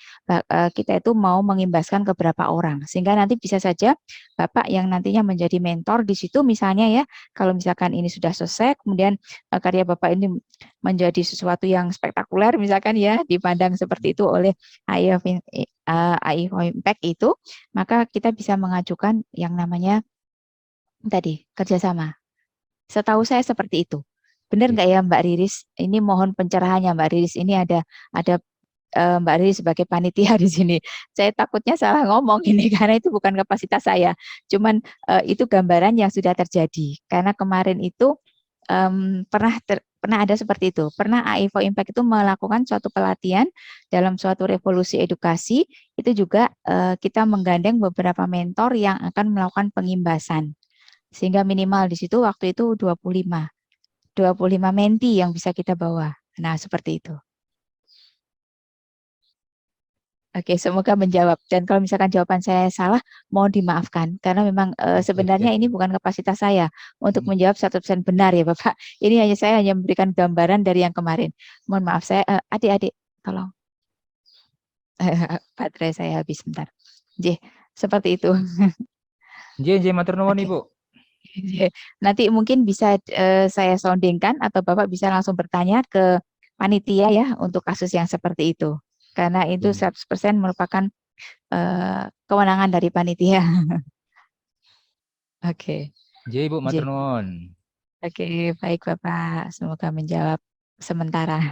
kita itu mau mengimbaskan ke beberapa orang sehingga nanti bisa saja Bapak yang nantinya menjadi mentor di situ misalnya ya, kalau misalkan ini sudah selesai kemudian karya Bapak ini menjadi sesuatu yang spektakuler misalkan ya dipandang seperti itu oleh AI for Impact itu, maka kita bisa mengajukan yang namanya tadi kerjasama. Setahu saya seperti itu. Benar nggak ya Mbak Riris? Ini mohon pencerahannya Mbak Riris. Ini ada Mbak Riris sebagai panitia di sini. Saya takutnya salah ngomong ini karena itu bukan kapasitas saya. Cuman itu gambaran yang sudah terjadi. Karena kemarin itu pernah ada seperti itu. Pernah AI for Impact itu melakukan suatu pelatihan dalam suatu revolusi edukasi. Itu juga kita menggandeng beberapa mentor yang akan melakukan pengimbasan. Sehingga minimal di situ waktu itu 25 menti yang bisa kita bawa. Nah, seperti itu. Oke, semoga menjawab. Dan kalau misalkan jawaban saya salah, mohon dimaafkan. Karena memang sebenarnya ini bukan kapasitas saya untuk menjawab 100% benar ya Bapak. Ini saya hanya memberikan gambaran dari yang kemarin. Mohon maaf, saya adik-adik, tolong. Baterai saya habis bentar. Seperti itu. Matur nuwun Ibu. Nanti mungkin bisa saya soundingkan atau Bapak bisa langsung bertanya ke panitia ya untuk kasus yang seperti itu. Karena itu 100% merupakan kewenangan dari panitia. Oke. Ibu matur nuwun. Oke, baik Bapak. Semoga menjawab sementara.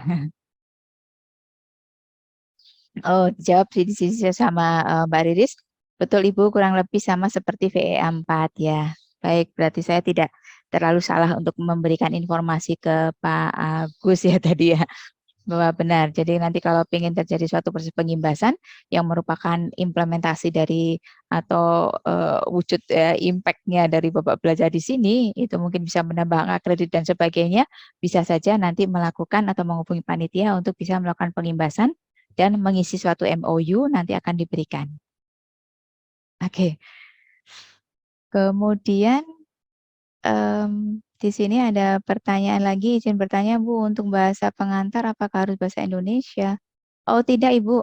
Oh, dijawab di sisi sama Mbak Riris. Betul Ibu, kurang lebih sama seperti VEA 4 ya. Baik, berarti saya tidak terlalu salah untuk memberikan informasi ke Pak Agus ya tadi ya. bahwa benar. Jadi nanti kalau ingin terjadi suatu proses pengimbasan yang merupakan implementasi dari atau wujud impact-nya dari Bapak belajar di sini, itu mungkin bisa menambah angka kredit dan sebagainya, bisa saja nanti melakukan atau menghubungi panitia untuk bisa melakukan pengimbasan dan mengisi suatu MOU nanti akan diberikan. Oke. Kemudian di sini ada pertanyaan lagi, izin bertanya Bu, untuk bahasa pengantar apakah harus bahasa Indonesia? Oh tidak Ibu,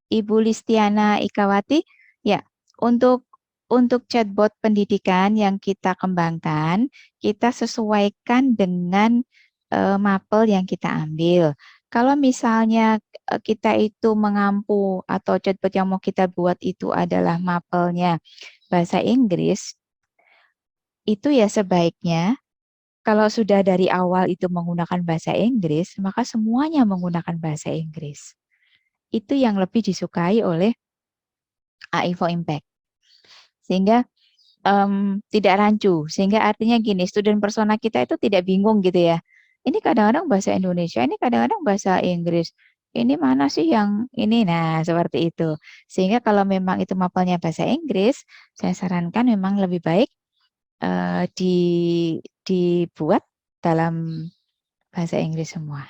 Ibu Listiana Ikawati, ya untuk chatbot pendidikan yang kita kembangkan, kita sesuaikan dengan mapel yang kita ambil. Kalau misalnya kita itu mengampu atau chatbot yang mau kita buat itu adalah mapelnya bahasa Inggris, itu ya sebaiknya kalau sudah dari awal itu menggunakan bahasa Inggris, maka semuanya menggunakan bahasa Inggris. Itu yang lebih disukai oleh AI for Impact. Sehingga tidak rancu. Sehingga artinya gini, student persona kita itu tidak bingung gitu ya. Ini kadang-kadang bahasa Indonesia, ini kadang-kadang bahasa Inggris. Ini mana sih yang ini? Nah, seperti itu. Sehingga kalau memang itu mapelnya bahasa Inggris, saya sarankan memang lebih baik dibuat dalam bahasa Inggris semua.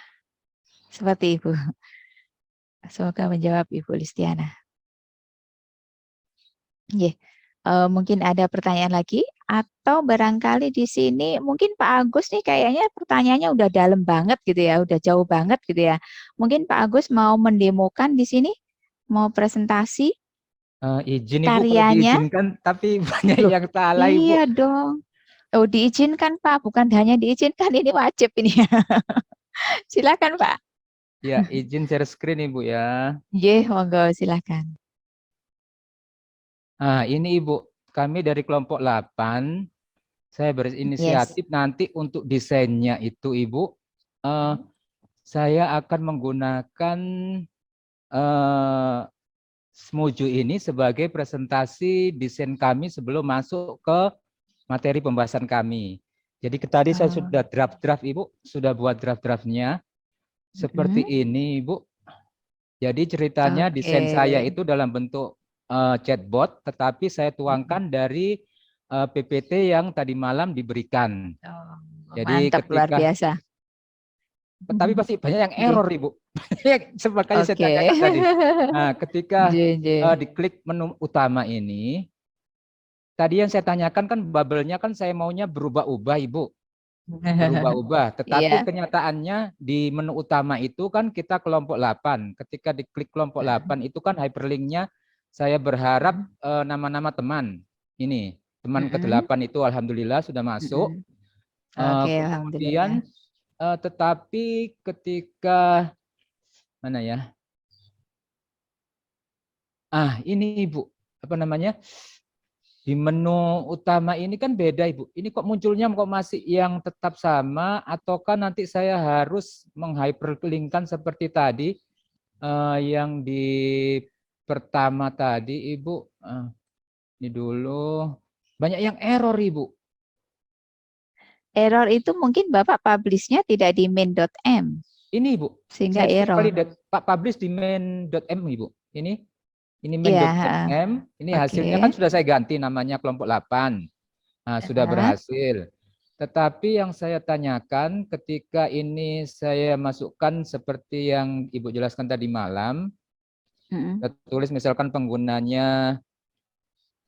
Seperti Ibu. Semoga menjawab Ibu Listiana. Yeah. Mungkin ada pertanyaan lagi atau barangkali di sini mungkin Pak Agus nih kayaknya pertanyaannya udah dalam banget gitu ya, udah jauh banget gitu ya. Mungkin Pak Agus mau mendemokan di sini, mau presentasi Izin Ibu kalau karyanya. diizinkan, tapi banyak Loh, yang salah Ibu. iya dong. Oh, diizinkan Pak, bukan hanya diizinkan, ini wajib ini. Silakan Pak. Ya, izin share screen Ibu ya. Monggo silakan. Ini Ibu, kami dari kelompok 8, saya Yes. berinisiatif nanti untuk desainnya itu Ibu, saya akan menggunakan Smuju ini sebagai presentasi desain kami sebelum masuk ke materi pembahasan kami. Jadi tadi saya sudah draft Ibu, sudah buat draft-draftnya seperti ini Ibu. Jadi ceritanya desain saya itu dalam bentuk chatbot, tetapi saya tuangkan dari PPT yang tadi malam diberikan. Jadi Mantap, luar biasa. Tapi pasti banyak yang error Ibu. Makanya saya tanyakan tadi. Nah, ketika diklik menu utama ini, tadi yang saya tanyakan kan bubble-nya kan saya maunya berubah-ubah Ibu. Berubah-ubah. Tetapi kenyataannya di menu utama itu kan kita kelompok 8. Ketika diklik kelompok 8 itu kan hyperlink-nya saya berharap nama-nama teman. Ini, teman ke-8 itu alhamdulillah sudah masuk. Kemudian tetapi ketika mana ya? Ini Ibu, apa namanya? Di menu utama ini kan beda Ibu. Ini kok munculnya kok masih yang tetap sama ataukah nanti saya harus menghyperlinkkan seperti tadi yang di pertama tadi Ibu. Ini dulu. Banyak yang error Ibu. Error itu mungkin Bapak publish-nya tidak di main.m. Ini Ibu. Sehingga error. Pak publish di main.m Ibu. Ini main.m, ini hasilnya kan sudah saya ganti namanya kelompok 8. Nah, sudah berhasil. Tetapi yang saya tanyakan ketika ini saya masukkan seperti yang Ibu jelaskan tadi malam, kita tulis misalkan penggunanya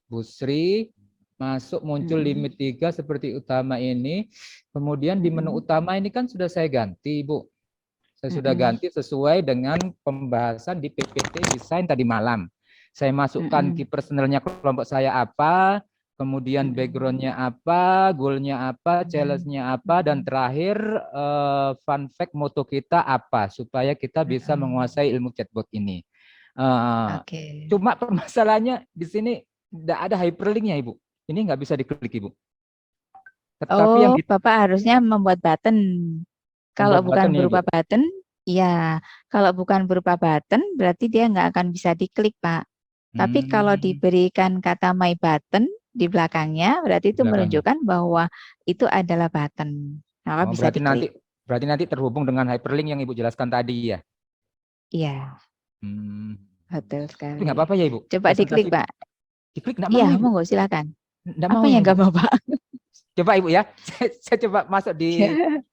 Bu Sri, masuk muncul limit 3 seperti utama ini, kemudian di menu utama ini kan sudah saya ganti Ibu. Saya sudah ganti sesuai dengan pembahasan di PPT desain tadi malam. Saya masukkan key personalnya kelompok saya apa, kemudian background-nya apa, goal-nya apa, challenge-nya apa, dan terakhir fun fact moto kita apa, supaya kita bisa menguasai ilmu chatbot ini. Cuma permasalahannya di sini tidak ada hyperlink-nya Ibu. Ini nggak bisa diklik Ibu. Tetapi yang Bapak harusnya membuat button. Kalau bukan berupa button, ya. Kalau bukan berupa button, berarti dia nggak akan bisa diklik, Pak. Tapi kalau diberikan kata my button di belakangnya, berarti itu menunjukkan bahwa itu adalah button. Maka bisa berarti diklik. Berarti nanti terhubung dengan hyperlink yang Ibu jelaskan tadi ya. Iya, Hmm. betul Tapi nggak sekali. apa-apa ya Ibu. Coba diklik, Presentasi Pak. diklik nggak Iya, mau Ibu. monggo silakan. Nggak mau Apanya ini Ibu. nggak mau, Pak? Coba Ibu ya. Saya coba masuk di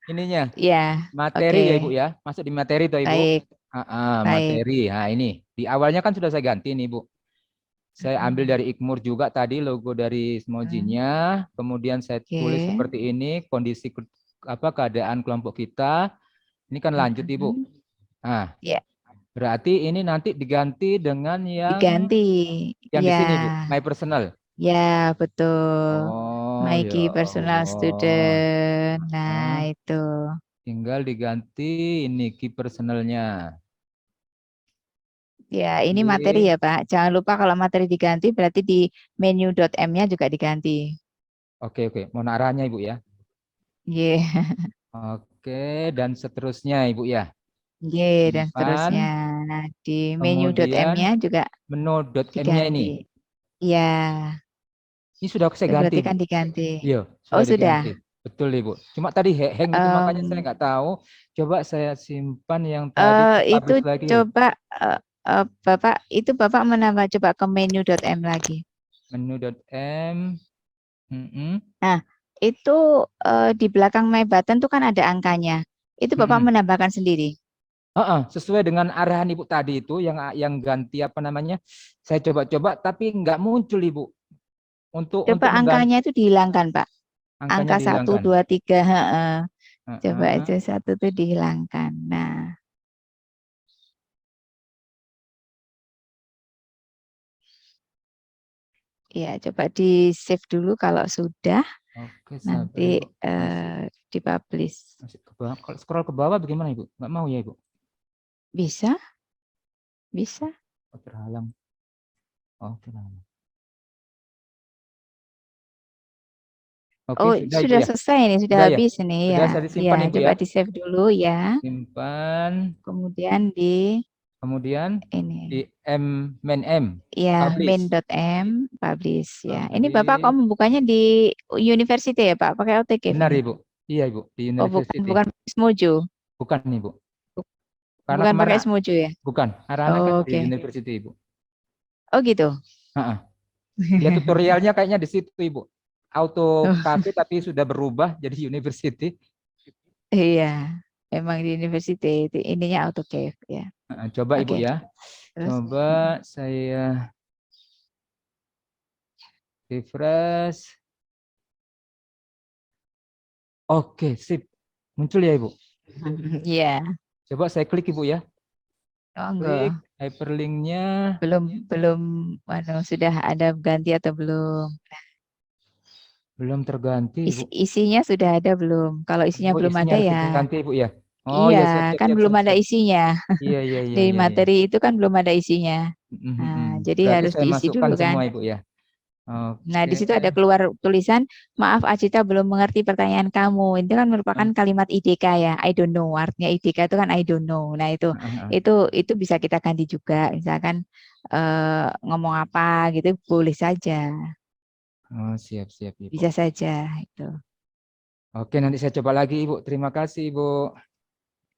ininya. Iya, oke. Materi ya Ibu ya. Masuk di materi tuh Ibu. Baik, baik. Materi. Nah ini. Di awalnya kan sudah saya ganti nih Ibu. Saya ambil Hmm, dari IKMUR juga tadi logo dari hmm, Smoji-nya. Kemudian saya tulis Oke. seperti ini. Kondisi keadaan kelompok kita. Ini kan lanjut Ibu. Hmm, Nah, Ya, berarti ini nanti diganti dengan yang diganti. di Ya, sini Bu. My personal. ya, betul. Oh My ya key personal Allah. student. Nah, Ah, itu. tinggal diganti ini key personalnya. Ya, ini materi Oke, ya, Pak. Jangan lupa kalau materi diganti berarti di menu.m-nya juga diganti. oke. Mohon arahannya Ibu ya. Ye, Oke, dan seterusnya Ibu ya. dan seterusnya. Simpan. Nah, di Kemudian menu.m-nya juga menu.m-nya ini. diganti. Ya, Ini sudah saya itu ganti berarti Bu. kan diganti. Iya, Oh, sudah sudah. diganti. Betul Ibu. Cuma tadi hang itu makanya saya Em, nggak tahu. Coba saya simpan yang tadi, saya itu publish lagi Ibu. coba Bapak menambah coba ke menu.m lagi. Menu.m. Mm-mm. Nah, itu di belakang My Button tuh kan ada angkanya. Itu Bapak Mm-mm. menambahkan sendiri. Sesuai dengan arahan Ibu tadi itu yang ganti apa namanya? Saya coba-coba tapi nggak muncul Ibu. Coba Untuk mengganti angkanya itu dihilangkan, Pak. angkanya Angka satu, dihilangkan. 2, 3. Heeh. Coba Heeh. itu satu tuh dihilangkan. Nah, ya coba di save dulu kalau sudah. Oke, sabar Nanti Ibu. Masih dipublish. masih ke bawah. Kalau scroll ke bawah bagaimana Ibu? Nggak mau ya Ibu? Bisa? Bisa? Oh, terhalang. Oh, terhalang. Oke, Oh, sudah Ibu sudah ya. selesai ini, sudah Sudah ya. habis ini Sudah ya. saya Ya, simpan Ibu coba ya. di save dulu ya. Simpan. Kemudian di Kemudian ini. di main M Ya, publish. main.m publish ya. Ini Bapak kok Publish. membukanya di university ya, Pak? Pakai AutoCAD Benar ini? Ibu. Iya Ibu, di Oh, bukan university. bukan Smojo. Bukan Ibu. Karena Bukan pakai kemarin Smojo ya? bukan, arahannya kan Oh, di oke. university Ibu. Oh, gitu. Heeh. Lihat tutorialnya kayaknya di situ Ibu. Auto Oh, cafe tapi sudah berubah jadi university. iya. Memang di university ininya AutoCAD ya. Coba Ibu Oke. ya. Terus Coba saya refresh. Oke, sip. Muncul ya Ibu. Iya. Coba saya klik Ibu ya. Oh, Klik enggak. hyperlinknya. Belum belum sudah ada ganti atau belum? Belum terganti Ibu. Isinya sudah ada belum? Kalau isinya Oh, belum isinya ada harus ya, diganti Ibu ya. Oh iya, ya, siap siap kan siap belum siap ada siap. isinya. Iya iya iya Di iya iya. materi itu kan belum ada isinya. Nah, Mhm. jadi Berarti harus saya diisi masukkan dulu kan. semua Ibu ya. Nah, Oke. di situ ada keluar tulisan, maaf Acita belum mengerti pertanyaan kamu. Itu kan merupakan kalimat IDK ya, I don't know. Artinya IDK itu kan I don't know. Nah, itu bisa kita ganti juga. Misalkan ngomong apa gitu boleh saja, Oh, siap siap Ibu. bisa saja itu. Oke, nanti saya coba lagi Ibu. Terima kasih Ibu.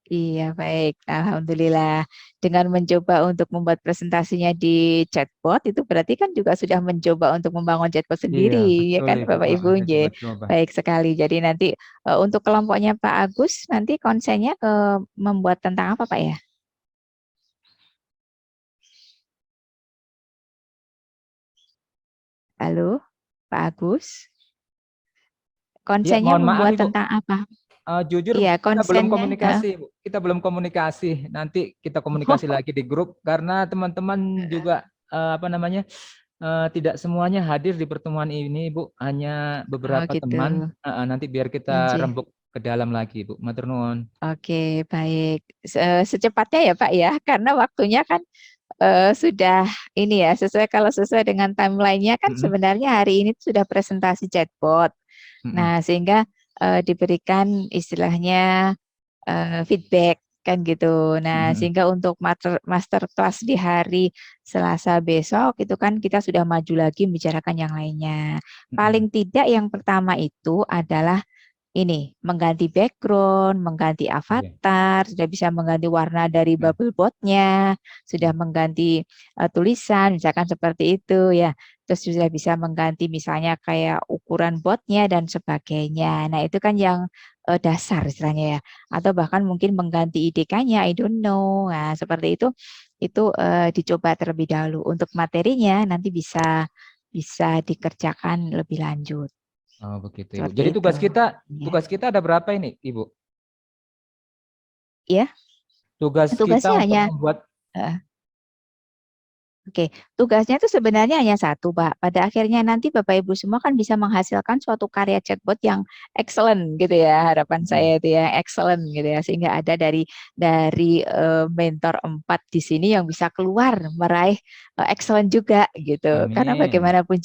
Iya, baik. Alhamdulillah. Dengan mencoba untuk membuat presentasinya di chatbot, itu berarti kan juga sudah mencoba untuk membangun chatbot Iya, sendiri, ya betul kan Ibu. Bapak Ibu? Saya Ye. coba-coba. Baik sekali. Jadi nanti untuk kelompoknya Pak Agus, nanti konsennya ke membuat tentang apa Pak ya? Halo, Pak Agus. Ya, Konsennya mohon maaf membuat Ibu. tentang apa? Jujur Iya, kita belum konsennya. komunikasi, Bu. Kita belum komunikasi. Nanti kita komunikasi lagi di grup karena teman-teman juga apa namanya tidak semuanya hadir di pertemuan ini, Bu. Hanya Oh beberapa gitu. teman. Nanti biar kita Inci. rembuk ke dalam lagi, Bu. Matur nuwun. Oke, baik. Secepatnya ya Pak ya, karena waktunya kan sudah ini ya kalau sesuai dengan timelinenya kan Mm-mm, sebenarnya hari ini sudah presentasi chatbot. mm-mm, Nah sehingga diberikan istilahnya feedback kan gitu. Nah mm-mm, sehingga untuk master class di hari Selasa besok itu kan kita sudah maju lagi membicarakan yang lainnya. mm-mm. Paling tidak yang pertama itu adalah ini mengganti background, mengganti avatar, sudah bisa mengganti warna dari bubble botnya, sudah mengganti tulisan, misalkan seperti itu ya. Terus sudah bisa mengganti misalnya kayak ukuran botnya dan sebagainya. Nah itu kan yang dasar istilahnya ya. Atau bahkan mungkin mengganti IDK-nya, I don't know. Nah seperti itu dicoba terlebih dahulu. Untuk materinya nanti bisa dikerjakan lebih lanjut. Oh, begitu, Ibu. Seperti Jadi itu. Ya. tugas kita ada berapa ini, Ibu? Ya, Tugas kita tugasnya untuk hanya membuat Oke, tugasnya itu sebenarnya hanya satu, Pak. Pada akhirnya nanti Bapak Ibu semua kan bisa menghasilkan suatu karya chatbot yang excellent gitu ya. Harapan saya itu ya, excellent gitu ya. Sehingga ada dari mentor 4 di sini yang bisa keluar meraih excellent juga gitu. Karena amin. bagaimanapun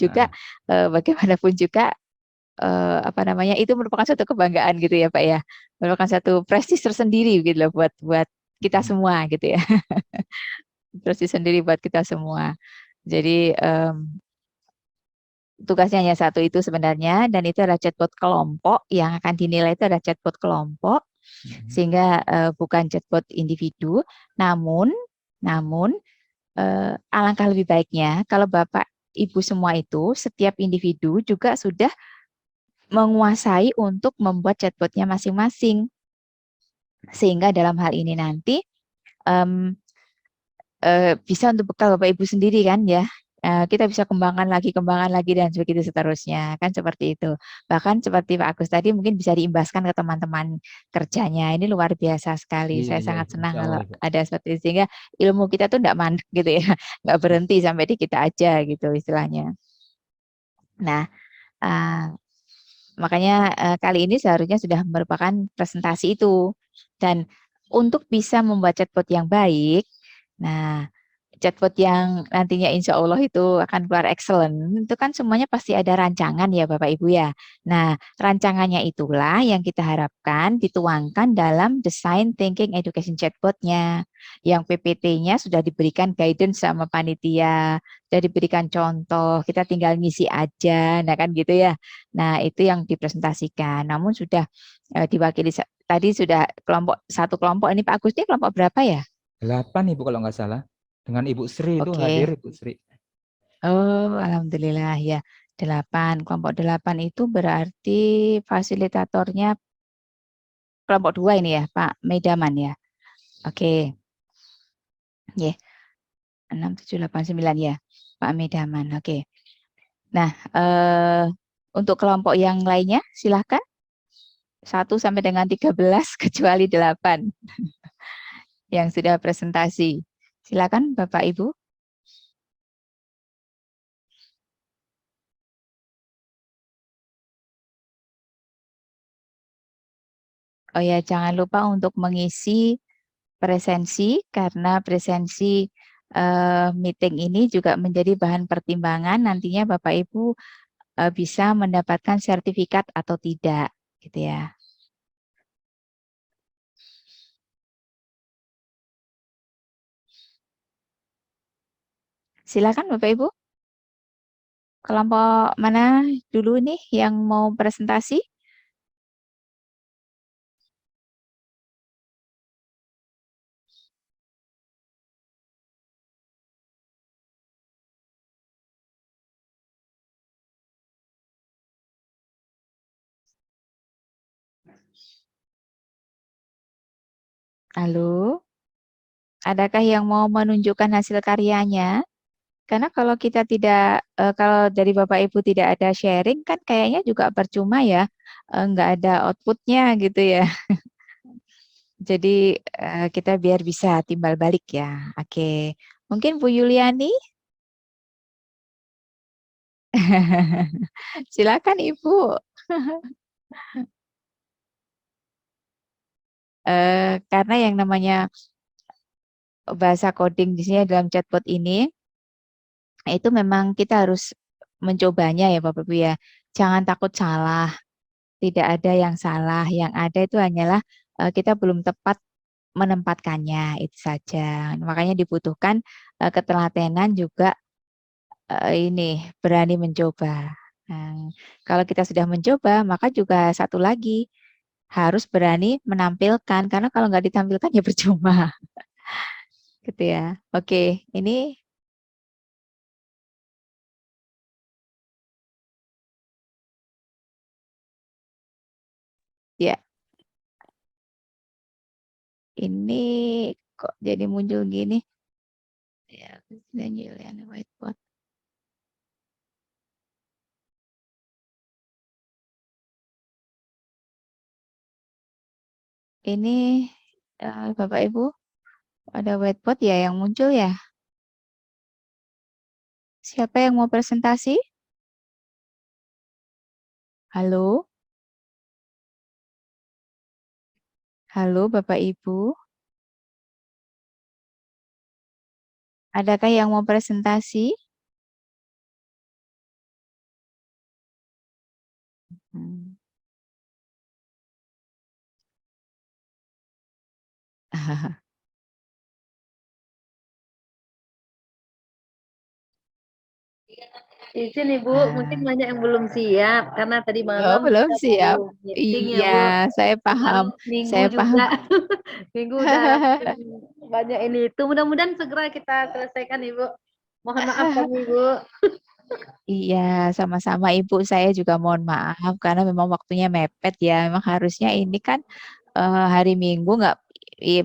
juga apa namanya itu merupakan suatu kebanggaan gitu ya, Pak ya. Merupakan satu prestis tersendiri gitu loh buat kita semua gitu ya. Prestis sendiri buat kita semua. Jadi tugasnya hanya satu itu sebenarnya, dan itu adalah chatbot kelompok yang akan dinilai itu adalah chatbot kelompok, sehingga bukan chatbot individu. Namun alangkah lebih baiknya kalau Bapak Ibu semua itu setiap individu juga sudah menguasai untuk membuat chatbotnya masing-masing, sehingga dalam hal ini nanti em, bisa untuk bekal Bapak Ibu sendiri kan ya. Kita bisa kembangkan lagi dan begitu seterusnya kan seperti itu. Bahkan seperti Pak Agus tadi mungkin bisa diimbaskan ke teman-teman kerjanya. Ini luar biasa sekali. Iya, Saya iya, sangat senang insya Allah, kalau Ibu. ada seperti itu. Sehingga ilmu kita tuh enggak mandek gitu ya. Enggak berhenti sampai di kita aja gitu istilahnya. Nah, makanya kali ini seharusnya sudah merupakan presentasi itu. Dan untuk bisa membuat chatbot yang baik, nah chatbot yang nantinya insya Allah itu akan keluar excellent, itu kan semuanya pasti ada rancangan ya Bapak Ibu ya. Nah, rancangannya itulah yang kita harapkan dituangkan dalam design thinking education chatbotnya. Yang PPT-nya sudah diberikan guidance sama panitia, sudah diberikan contoh, kita tinggal ngisi aja, nah kan gitu ya. Nah, itu yang dipresentasikan. Namun sudah diwakili tadi sudah satu kelompok ini Pak Agus ini kelompok berapa ya? 8, Ibu, kalau nggak salah. Dengan Ibu Sri itu hadir, Oke. Ibu Sri. Oh, alhamdulillah ya. 8, kelompok 8 itu berarti fasilitatornya kelompok 2 ini ya, Pak Medaman ya. Oke. Ya, 6, 7, 8, 9 ya, Pak Medaman. Oke. Nah, untuk kelompok yang lainnya silahkan 1 sampai dengan 13 kecuali 8 yang sudah presentasi. Silakan Bapak Ibu. Oh ya, jangan lupa untuk mengisi presensi, karena presensi meeting ini juga menjadi bahan pertimbangan nantinya Bapak Ibu bisa mendapatkan sertifikat atau tidak, gitu ya. Silakan Bapak Ibu. Kelompok mana dulu nih yang mau presentasi? Halo, adakah yang mau menunjukkan hasil karyanya? Karena kalau kita tidak, kalau dari Bapak Ibu tidak ada sharing kan kayaknya juga percuma ya, nggak ada outputnya gitu ya. Jadi kita biar bisa timbal balik ya. Oke, mungkin Bu Yuliani, silakan Ibu. Karena yang namanya bahasa coding di sini dalam chatbot ini, itu memang kita harus mencobanya ya Bapak Ibu ya. Jangan takut salah, tidak ada yang salah. Yang ada itu hanyalah kita belum tepat menempatkannya, itu saja. Makanya dibutuhkan ketelatenan juga ini berani mencoba. Nah, kalau kita sudah mencoba, maka juga satu lagi harus berani menampilkan, karena kalau nggak ditampilkan ya percuma. Gitu ya. Oke, ini ya, ini kok jadi muncul gini? Ya, dan Julian whiteboard. Ini Bapak Ibu ada whiteboard ya yang muncul ya? Siapa yang mau presentasi? Halo? Halo Bapak Ibu? Adakah yang mau presentasi? Hmm. Izin Ibu, mungkin Ah. banyak yang belum siap karena tadi Oh, malam belum kita siap. baru meeting ya Iya, Bu. saya paham. Sekarang Minggu Saya paham. juga, Minggu udah banyak ini. Itu mudah-mudahan segera kita selesaikan Ibu. Mohon maaf kami Ibu. Iya, sama-sama Ibu. Saya juga mohon maaf karena memang waktunya mepet ya. Memang harusnya ini kan hari Minggu nggak,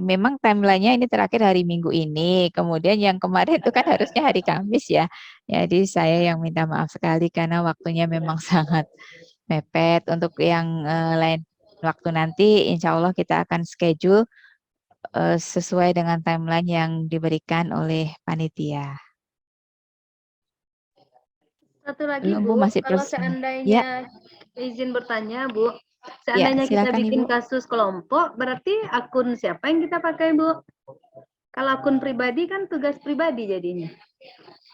memang timelinenya ini terakhir hari Minggu ini. Kemudian yang kemarin itu kan harusnya hari Kamis ya. Jadi saya yang minta maaf sekali karena waktunya memang sangat mepet. Untuk yang lain waktu nanti, insya Allah kita akan schedule sesuai dengan timeline yang diberikan oleh panitia. Satu lagi Belum Bu, Bu, masih kalau ini. Ya, seandainya izin bertanya Bu, ya, seandainya kita silakan Ibu. bikin kasus kelompok, berarti akun siapa yang kita pakai Bu? Kalau akun pribadi kan tugas pribadi jadinya.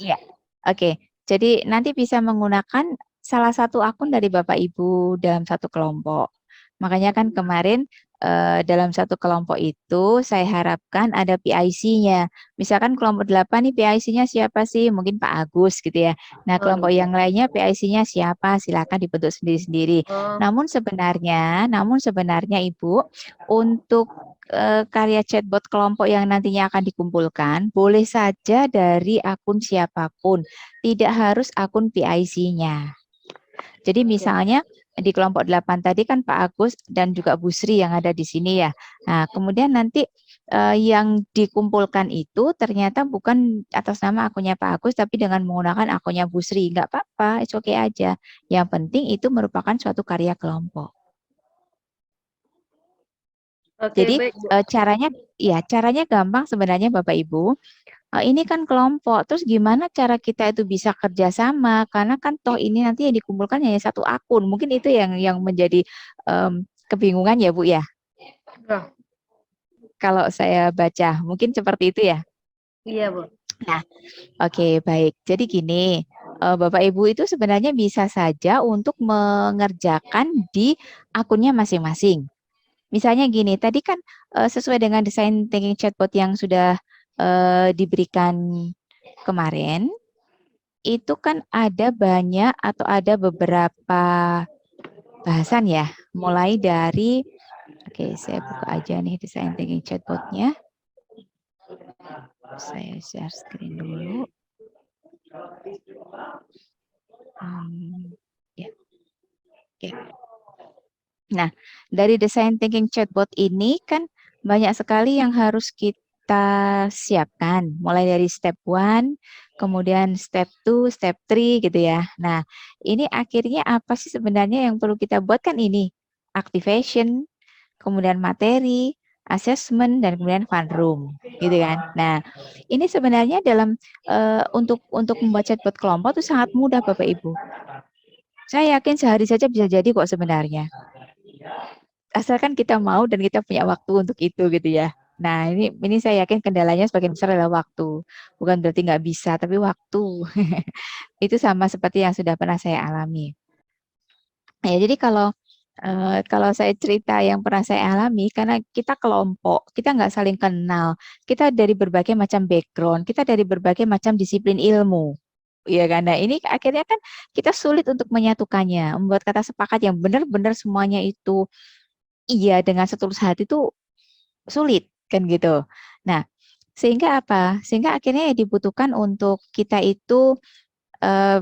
Iya. Oke. Jadi nanti bisa menggunakan salah satu akun dari Bapak Ibu dalam satu kelompok. Makanya kan kemarin dalam satu kelompok itu saya harapkan ada PIC-nya. Misalkan kelompok 8 nih PIC-nya siapa sih? Mungkin Pak Agus gitu ya. Nah, Oh, kelompok yang lainnya PIC-nya siapa? Silakan dibentuk sendiri-sendiri. oh, Namun sebenarnya Ibu, untuk karya chatbot kelompok yang nantinya akan dikumpulkan, boleh saja dari akun siapapun, tidak harus akun PIC-nya. Jadi misalnya di kelompok 8 tadi kan Pak Agus dan juga Bu Sri yang ada di sini ya. Nah, kemudian nanti yang dikumpulkan itu ternyata bukan atas nama akunnya Pak Agus, tapi dengan menggunakan akunnya Bu Sri. Nggak apa-apa, it's okay aja. Yang penting itu merupakan suatu karya kelompok. oke Jadi baik Bu. caranya gampang sebenarnya Bapak Ibu. Ini kan kelompok, terus gimana cara kita itu bisa kerjasama? Karena kan toh ini nanti yang dikumpulkan hanya satu akun. Mungkin itu yang menjadi kebingungan ya Bu ya. Oh, Kalau saya baca, mungkin seperti itu ya. iya Bu. Nah, oke baik. Jadi gini, Bapak Ibu itu sebenarnya bisa saja untuk mengerjakan di akunnya masing-masing. Misalnya gini, tadi kan sesuai dengan desain thinking chatbot yang sudah diberikan kemarin, itu kan ada banyak atau ada beberapa bahasan ya, mulai dari, oke saya buka aja nih desain thinking chatbotnya. Saya share screen dulu. Ya. Oke. Nah, dari desain thinking chatbot ini kan banyak sekali yang harus kita siapkan, mulai dari step 1, kemudian step 2, step 3 gitu ya. Nah, ini akhirnya apa sih sebenarnya yang perlu kita buat kan ini? Activation, kemudian materi, assessment, dan kemudian fun room, gitu kan. Nah, ini sebenarnya dalam untuk membuat chatbot kelompok itu sangat mudah Bapak Ibu. Saya yakin sehari saja bisa jadi kok sebenarnya. Asalkan kita mau dan kita punya waktu untuk itu gitu ya. Nah, ini saya yakin kendalanya sebagian besar adalah waktu. Bukan berarti nggak bisa, tapi waktu. Itu sama seperti yang sudah pernah saya alami. Ya, jadi kalau saya cerita yang pernah saya alami, karena kita kelompok, kita nggak saling kenal, kita dari berbagai macam background, kita dari berbagai macam disiplin ilmu. Iya kan? Nah, ini akhirnya kan kita sulit untuk menyatukannya, membuat kata sepakat yang benar-benar semuanya itu iya dengan setulus hati itu sulit kan gitu. Nah, sehingga apa? Sehingga akhirnya ya dibutuhkan untuk kita itu eh,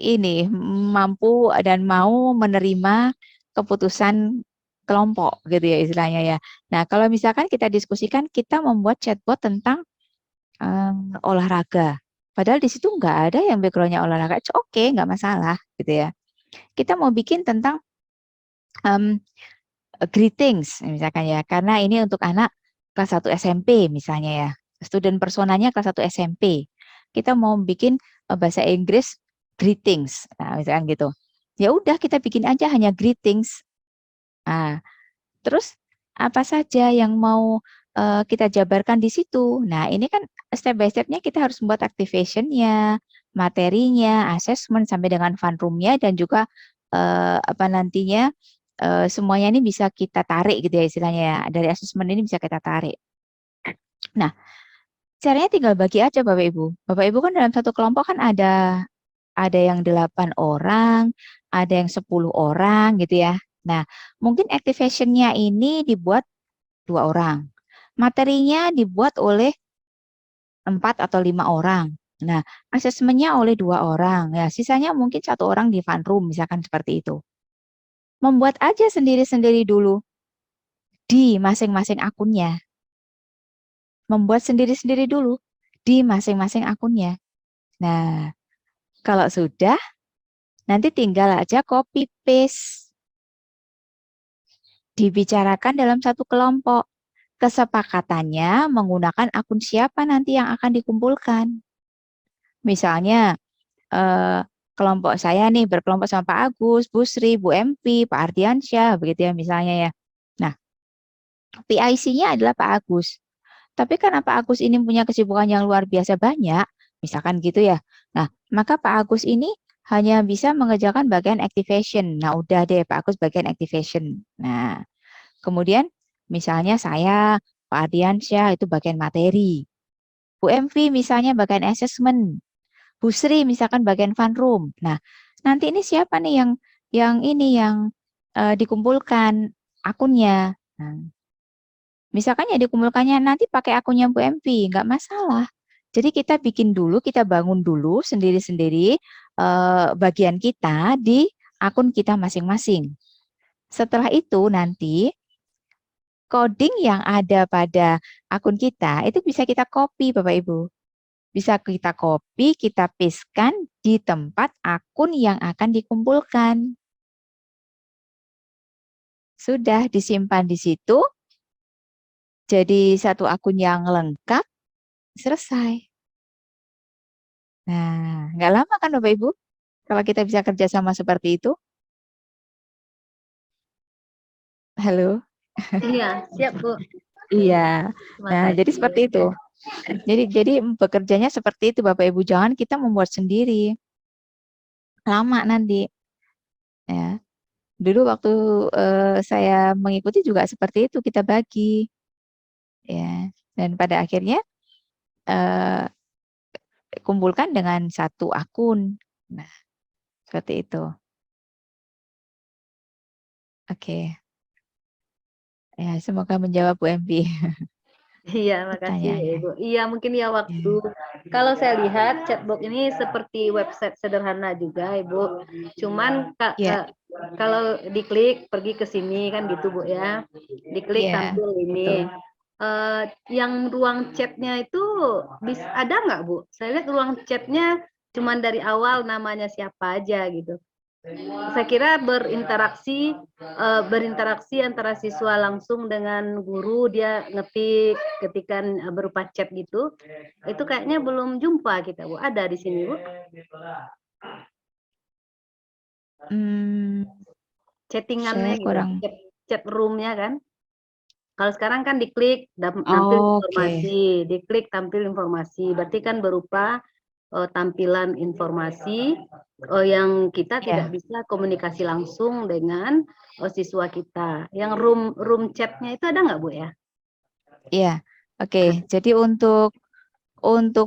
ini mampu dan mau menerima keputusan kelompok gitu ya istilahnya ya. Nah, kalau misalkan kita diskusikan kita membuat chatbot tentang olahraga. Padahal di situ nggak ada yang backgroundnya olahraga. Oke, nggak masalah gitu ya. Kita mau bikin tentang em, greetings misalkan ya, karena ini untuk anak kelas 1 SMP misalnya ya. Student personanya kelas 1 SMP. Kita mau bikin bahasa Inggris greetings. Nah, misalkan gitu. Ya udah kita bikin aja hanya greetings. Nah, terus apa saja yang mau kita jabarkan di situ. Nah, ini kan step by step-nya kita harus membuat activation-nya, materinya, assessment sampai dengan fun room-nya dan juga apa nantinya semuanya ini bisa kita tarik gitu ya istilahnya ya. Dari assessment ini bisa kita tarik. Nah, caranya tinggal bagi aja Bapak Ibu. Bapak Ibu kan dalam satu kelompok kan ada yang 8 orang, ada yang 10 orang gitu ya. Nah, mungkin activation-nya ini dibuat 2 orang. Materinya dibuat oleh 4 atau 5 orang. Nah, asesmennya oleh 2 orang. Ya, sisanya mungkin 1 orang di fun room, misalkan seperti itu. Membuat aja sendiri-sendiri dulu di masing-masing akunnya. Membuat sendiri-sendiri dulu di masing-masing akunnya. Nah, kalau sudah, nanti tinggal aja copy paste. Dibicarakan dalam satu kelompok. Kesepakatannya menggunakan akun siapa nanti yang akan dikumpulkan. Misalnya, kelompok saya nih berkelompok sama Pak Agus, Bu Sri, Bu Empi, Pak Ardiansyah, begitu ya misalnya ya. Nah, PIC-nya adalah Pak Agus. Tapi karena Pak Agus ini punya kesibukan yang luar biasa banyak, misalkan gitu ya. Nah, maka Pak Agus ini hanya bisa mengerjakan bagian activation. Nah, udah deh Pak Agus bagian activation. Nah, kemudian misalnya saya, Pak Ardiansyah itu bagian materi. Bu Emvi misalnya bagian assessment. Bu Sri misalkan bagian fun room. Nah, nanti ini siapa nih yang dikumpulkan akunnya. Nah, misalkan ya dikumpulkannya nanti pakai akunnya Bu Emvi, nggak masalah. Jadi kita bikin dulu, kita bangun dulu sendiri-sendiri bagian kita di akun kita masing-masing. Setelah itu nanti coding yang ada pada akun kita itu bisa kita copy Bapak Ibu. Bisa kita copy, kita pastekan di tempat akun yang akan dikumpulkan. Sudah disimpan di situ, jadi satu akun yang lengkap, selesai. Nah, nggak lama kan Bapak Ibu? Kalau kita bisa kerjasama seperti itu. Halo? Iya, siap Bu. Iya. Terima Nah, kasih. jadi seperti itu. Jadi bekerjanya seperti itu Bapak Ibu. Jangan kita membuat sendiri. Lama nanti. Ya. Dulu waktu saya mengikuti juga seperti itu, kita bagi. Ya. Dan pada akhirnya eh, kumpulkan dengan satu akun. Nah, seperti itu. Oke. Ya, semoga menjawab Bu MB Iya, makasih pertanyaannya. Ibu. Iya, mungkin ya waktu. Ya. Kalau saya lihat chatbot ini seperti website sederhana juga, Ibu. Cuman Ya, kalau diklik pergi ke sini kan gitu, Bu ya. Diklik ya, tampil ini. betul. Yang ruang chatnya itu bisa ada nggak, Bu? Saya lihat ruang chatnya cuman dari awal namanya siapa aja gitu. Saya kira berinteraksi antara siswa langsung dengan guru, dia ketikan berupa chat gitu, itu kayaknya belum jumpa kita Bu. Ada di sini Bu? Hmm, Chattingannya saya gitu, kurang. chat roomnya kan. Kalau sekarang kan diklik nampil Oke. informasi, diklik tampil informasi, berarti kan berupa tampilan informasi yang kita tidak Ya, bisa komunikasi langsung dengan siswa kita. Yang room chatnya itu ada nggak Bu ya? ya. Oke. Jadi untuk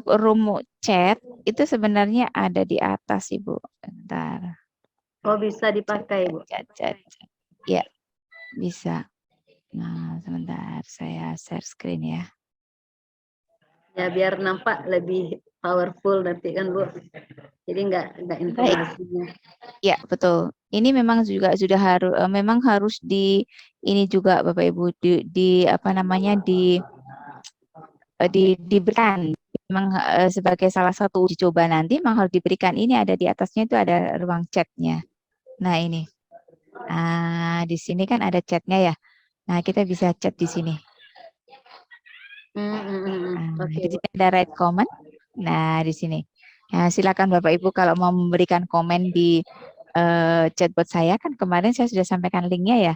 room chat itu sebenarnya ada di atas Ibu. Bentar. Oh bisa dipakai Chat, Bu. chat, chat, chat. Ya. bisa. Nah, sebentar saya share screen ya. Ya biar nampak lebih powerful nanti kan Bu. Jadi nggak informasinya. Ya, betul. Ini memang juga sudah harus memang harus ini juga Bapak Ibu di apa namanya diberikan memang sebagai salah satu uji coba nanti memang harus diberikan ini ada di atasnya itu ada ruang chatnya. Nah, ini. Di sini kan ada chatnya ya. Nah, kita bisa chat di sini. Oke, Di Bu. sini ada write comment. Nah, di sini. Nah, silakan Bapak Ibu kalau mau memberikan komen di chatbot saya kan kemarin saya sudah sampaikan linknya ya.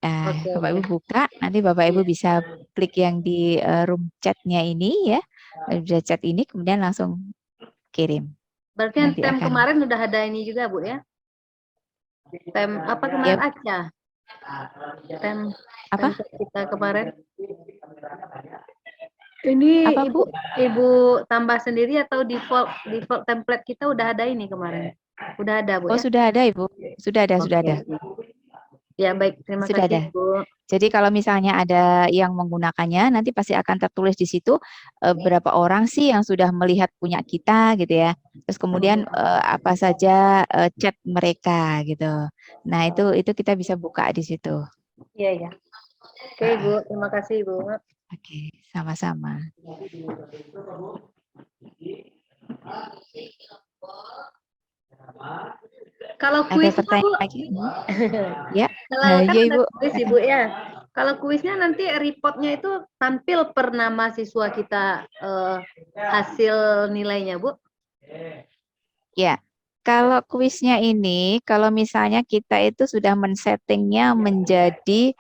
Nah, Oke, Bapak oke. Ibu buka, nanti Bapak Ibu bisa klik yang di room chatnya ini ya. Bisa chat ini kemudian langsung kirim. Berarti yang Nanti tem akan kemarin udah ada ini juga Bu ya? Tem apa kemarin ya aja? Tem apa? template kita kemarin. Ini Apa Bu? Ibu tambah sendiri atau default template kita udah ada ini kemarin? Udah ada Bu Oh, ya? sudah ada Ibu. Sudah ada, sudah Oke. ada. Ya baik, terima Sudah ada. kasih Bu. Jadi kalau misalnya ada yang menggunakannya, nanti pasti akan tertulis di situ berapa orang sih yang sudah melihat punya kita gitu ya. Terus kemudian apa saja chat mereka gitu. Nah, itu kita bisa buka di situ. Iya ya. Oke Bu, terima kasih Bu. Oke, sama-sama. Kalau Ada kuisnya pertanyaan Bu, lagi? Ya, kalau kan iya ada Ibu. kuis Ibu ya. Kalau kuisnya nanti reportnya itu tampil per nama siswa kita hasil nilainya Bu. Ya, kalau kuisnya ini, kalau misalnya kita itu sudah men-settingnya menjadi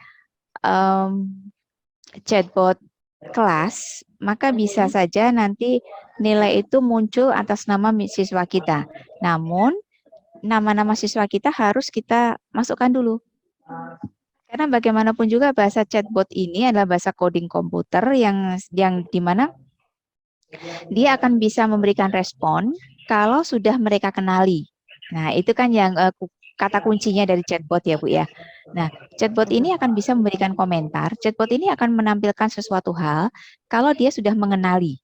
chatbot kelas, maka bisa saja nanti nilai itu muncul atas nama siswa kita. Namun, nama-nama siswa kita harus kita masukkan dulu. Karena bagaimanapun juga bahasa chatbot ini adalah bahasa coding komputer yang dimana dia akan bisa memberikan respon kalau sudah mereka kenali. Nah, itu kan yang kata kuncinya dari chatbot ya, Bu ya. Nah, chatbot ini akan bisa memberikan komentar. Chatbot ini akan menampilkan sesuatu hal kalau dia sudah mengenali.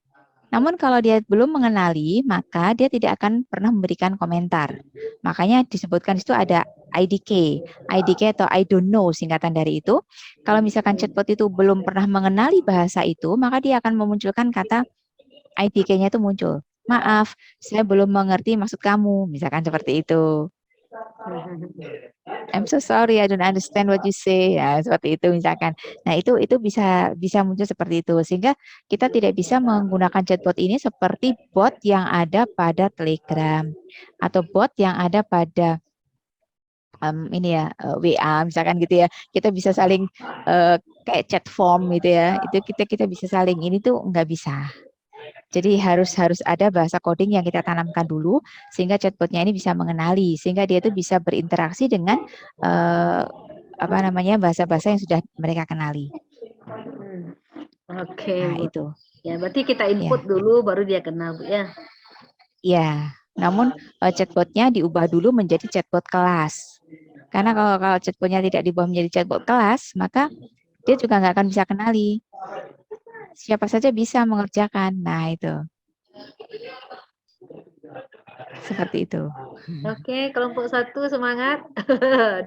Namun kalau dia belum mengenali, maka dia tidak akan pernah memberikan komentar. Makanya disebutkan di situ ada IDK. IDK atau I don't know singkatan dari itu. Kalau misalkan chatbot itu belum pernah mengenali bahasa itu, maka dia akan memunculkan kata IDK-nya itu muncul. Maaf, saya belum mengerti maksud kamu. Misalkan seperti itu. I'm so sorry, I don't understand what you say. Ya, seperti itu misalkan. Nah, itu bisa muncul seperti itu sehingga kita tidak bisa menggunakan chatbot ini seperti bot yang ada pada Telegram atau bot yang ada pada ini ya WA misalkan gitu ya. Kita bisa saling kayak chat form gitu ya. Itu kita bisa saling ini tuh nggak bisa. Jadi harus ada bahasa coding yang kita tanamkan dulu sehingga chatbotnya ini bisa mengenali sehingga dia itu bisa berinteraksi dengan apa namanya bahasa-bahasa yang sudah mereka kenali. Oke, Nah, Bu. itu. Ya, berarti kita Ya. input dulu baru dia kenal, Bu ya. Ya. Namun chatbotnya diubah dulu menjadi chatbot kelas. Karena kalau chatbotnya tidak diubah menjadi chatbot kelas, maka dia juga nggak akan bisa kenali. Siapa saja bisa mengerjakan. Nah, itu. Seperti itu. Oke, kelompok 1 semangat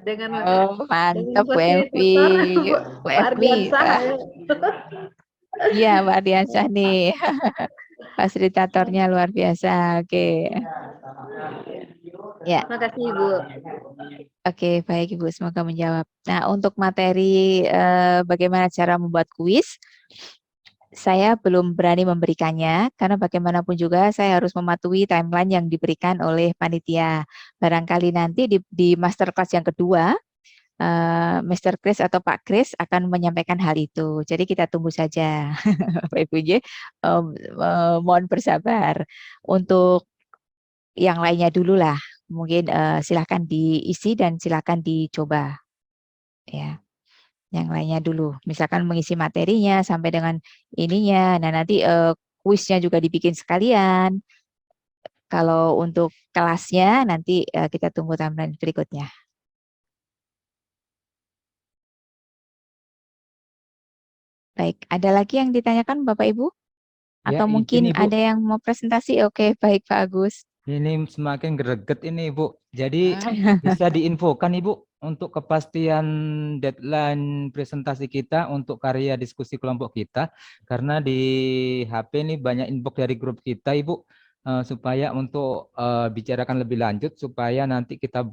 dengan Mantap Bu Evi. fasilitator Bu Pak Evi. Ardiansah. Iya, Mbak Ardiansyah nih. Fasilitatornya luar biasa. Oke. Ya, Terima kasih, Bu. oke, baik Ibu, semoga menjawab. Nah, untuk materi bagaimana cara membuat kuis, saya belum berani memberikannya karena bagaimanapun juga saya harus mematuhi timeline yang diberikan oleh panitia. Barangkali nanti di masterclass yang kedua, Mr. Chris atau Pak Chris akan menyampaikan hal itu. Jadi kita tunggu saja, Bapak Ibu. Mohon bersabar. Untuk yang lainnya dulu lah. Mungkin silahkan diisi dan silahkan dicoba. Ya, yang lainnya dulu. Misalkan mengisi materinya sampai dengan ininya. Nah, nanti kuisnya juga dibikin sekalian. Kalau untuk kelasnya nanti kita tunggu timeline berikutnya. Baik, ada lagi yang ditanyakan Bapak Ibu? Ya, Atau mungkin ini Bu, ada yang mau presentasi? Oke, baik Pak Agus. ini semakin greget ini Bu. Jadi bisa diinfokan Ibu untuk kepastian deadline presentasi kita untuk karya diskusi kelompok kita, karena di HP ini banyak inbox dari grup kita Ibu, supaya untuk bicarakan lebih lanjut, supaya nanti kita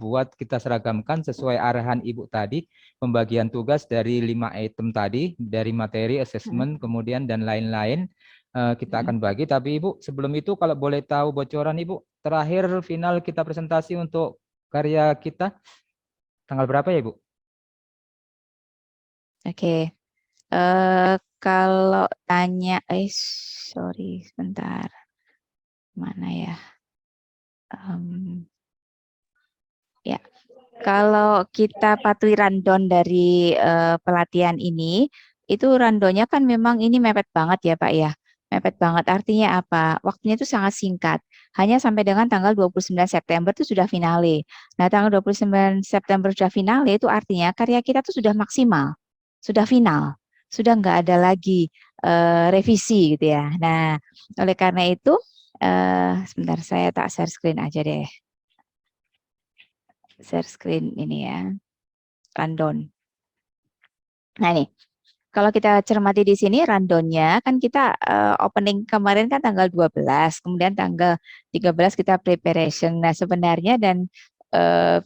seragamkan sesuai arahan Ibu tadi, pembagian tugas dari 5 item tadi, dari materi, assessment, kemudian dan lain-lain. Kita akan bagi, tapi Ibu sebelum itu kalau boleh tahu bocoran Ibu, terakhir final kita presentasi untuk karya kita tanggal berapa ya Ibu? Oke, kalau tanya, sorry, sebentar, mana ya? Ya, kalau kita patuhi rundown dari pelatihan ini, itu rundownnya kan memang ini mepet banget ya Pak ya. Mepet banget artinya apa? Waktunya itu sangat singkat. Hanya sampai dengan tanggal 29 September itu sudah finale. Nah, tanggal 29 September sudah finale itu artinya karya kita tuh sudah maksimal. Sudah final. Sudah nggak ada lagi revisi gitu ya. Nah, oleh karena itu, sebentar saya tak share screen aja deh. Share screen ini ya, rundown. Nah ini, kalau kita cermati di sini rundownnya kan kita opening kemarin kan tanggal 12, kemudian tanggal 13 kita preparation. Nah sebenarnya dan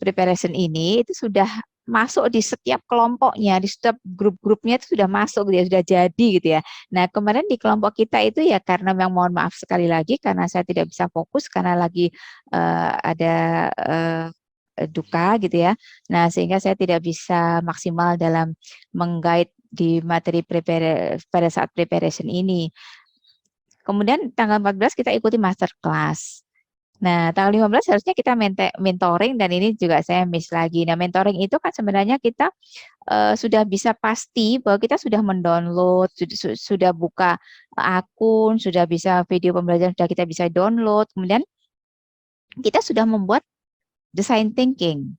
preparation ini itu sudah masuk di setiap kelompoknya, di setiap grup-grupnya itu sudah masuk gitu ya, sudah jadi gitu ya. Nah kemarin di kelompok kita itu ya karena memang mohon maaf sekali lagi karena saya tidak bisa fokus karena lagi ada duka gitu ya. Nah, sehingga saya tidak bisa maksimal dalam mengguide di materi pada saat preparation ini. Kemudian tanggal 14 kita ikuti master class. Nah, tanggal 15 harusnya kita mentoring dan ini juga saya miss lagi. Nah, mentoring itu kan sebenarnya kita sudah bisa pasti bahwa kita sudah mendownload, sudah buka akun, sudah bisa video pembelajaran sudah kita bisa download. Kemudian kita sudah membuat design thinking.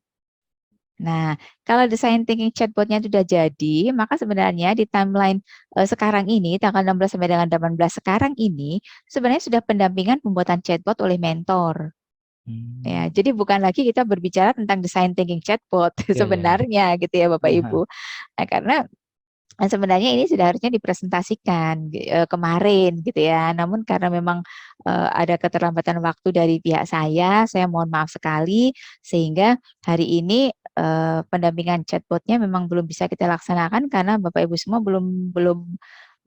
Nah, kalau design thinking chatbotnya sudah jadi, maka sebenarnya di timeline sekarang ini, tanggal 16 sampai dengan 18 sekarang ini, sebenarnya sudah pendampingan pembuatan chatbot oleh mentor. Ya, jadi bukan lagi kita berbicara tentang design thinking chatbot sebenarnya gitu ya Bapak Ibu. Nah, karena sebenarnya ini sudah harusnya dipresentasikan kemarin gitu ya. Namun karena memang ada keterlambatan waktu dari pihak saya mohon maaf sekali sehingga hari ini pendampingan chatbotnya memang belum bisa kita laksanakan karena Bapak Ibu semua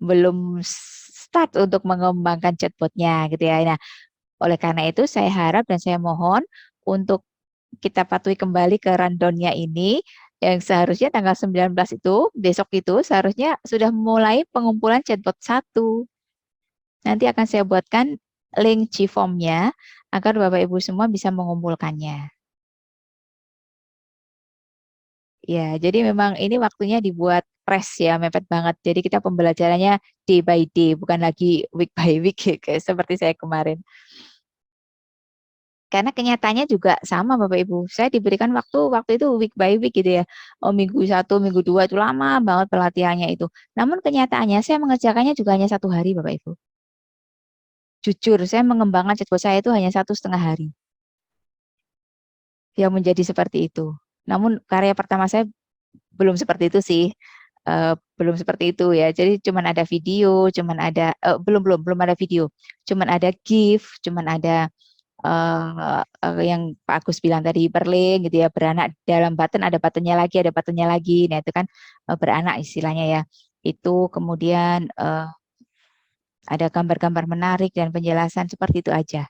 belum start untuk mengembangkan chatbotnya gitu ya. Nah, oleh karena itu saya harap dan saya mohon untuk kita patuhi kembali ke rundown-nya ini yang seharusnya tanggal 19 itu, besok itu seharusnya sudah mulai pengumpulan chatbot 1. Nanti akan saya buatkan link G-form-nya agar Bapak Ibu semua bisa mengumpulkannya. Ya, jadi memang ini waktunya dibuat press ya, mepet banget. Jadi kita pembelajarannya day by day, bukan lagi week by week kayak seperti saya kemarin. Karena kenyataannya juga sama Bapak Ibu. Saya diberikan waktu itu week by week gitu ya. Oh, minggu 1, minggu 2 itu lama banget pelatihannya itu. Namun kenyataannya saya mengerjakannya juga hanya 1 hari Bapak Ibu. Jujur, saya mengembangkan chatbot saya itu hanya 1,5 hari. Yang menjadi seperti itu. Namun karya pertama saya belum seperti itu sih. Belum seperti itu ya. Jadi cuman ada video, cuman ada belum ada video. Cuman ada GIF, cuman ada yang Pak Agus bilang tadi hyperlink gitu ya, beranak dalam button ada buttonnya lagi, ada buttonnya lagi. Nah itu kan beranak istilahnya ya. Itu kemudian ada gambar-gambar menarik dan penjelasan seperti itu aja.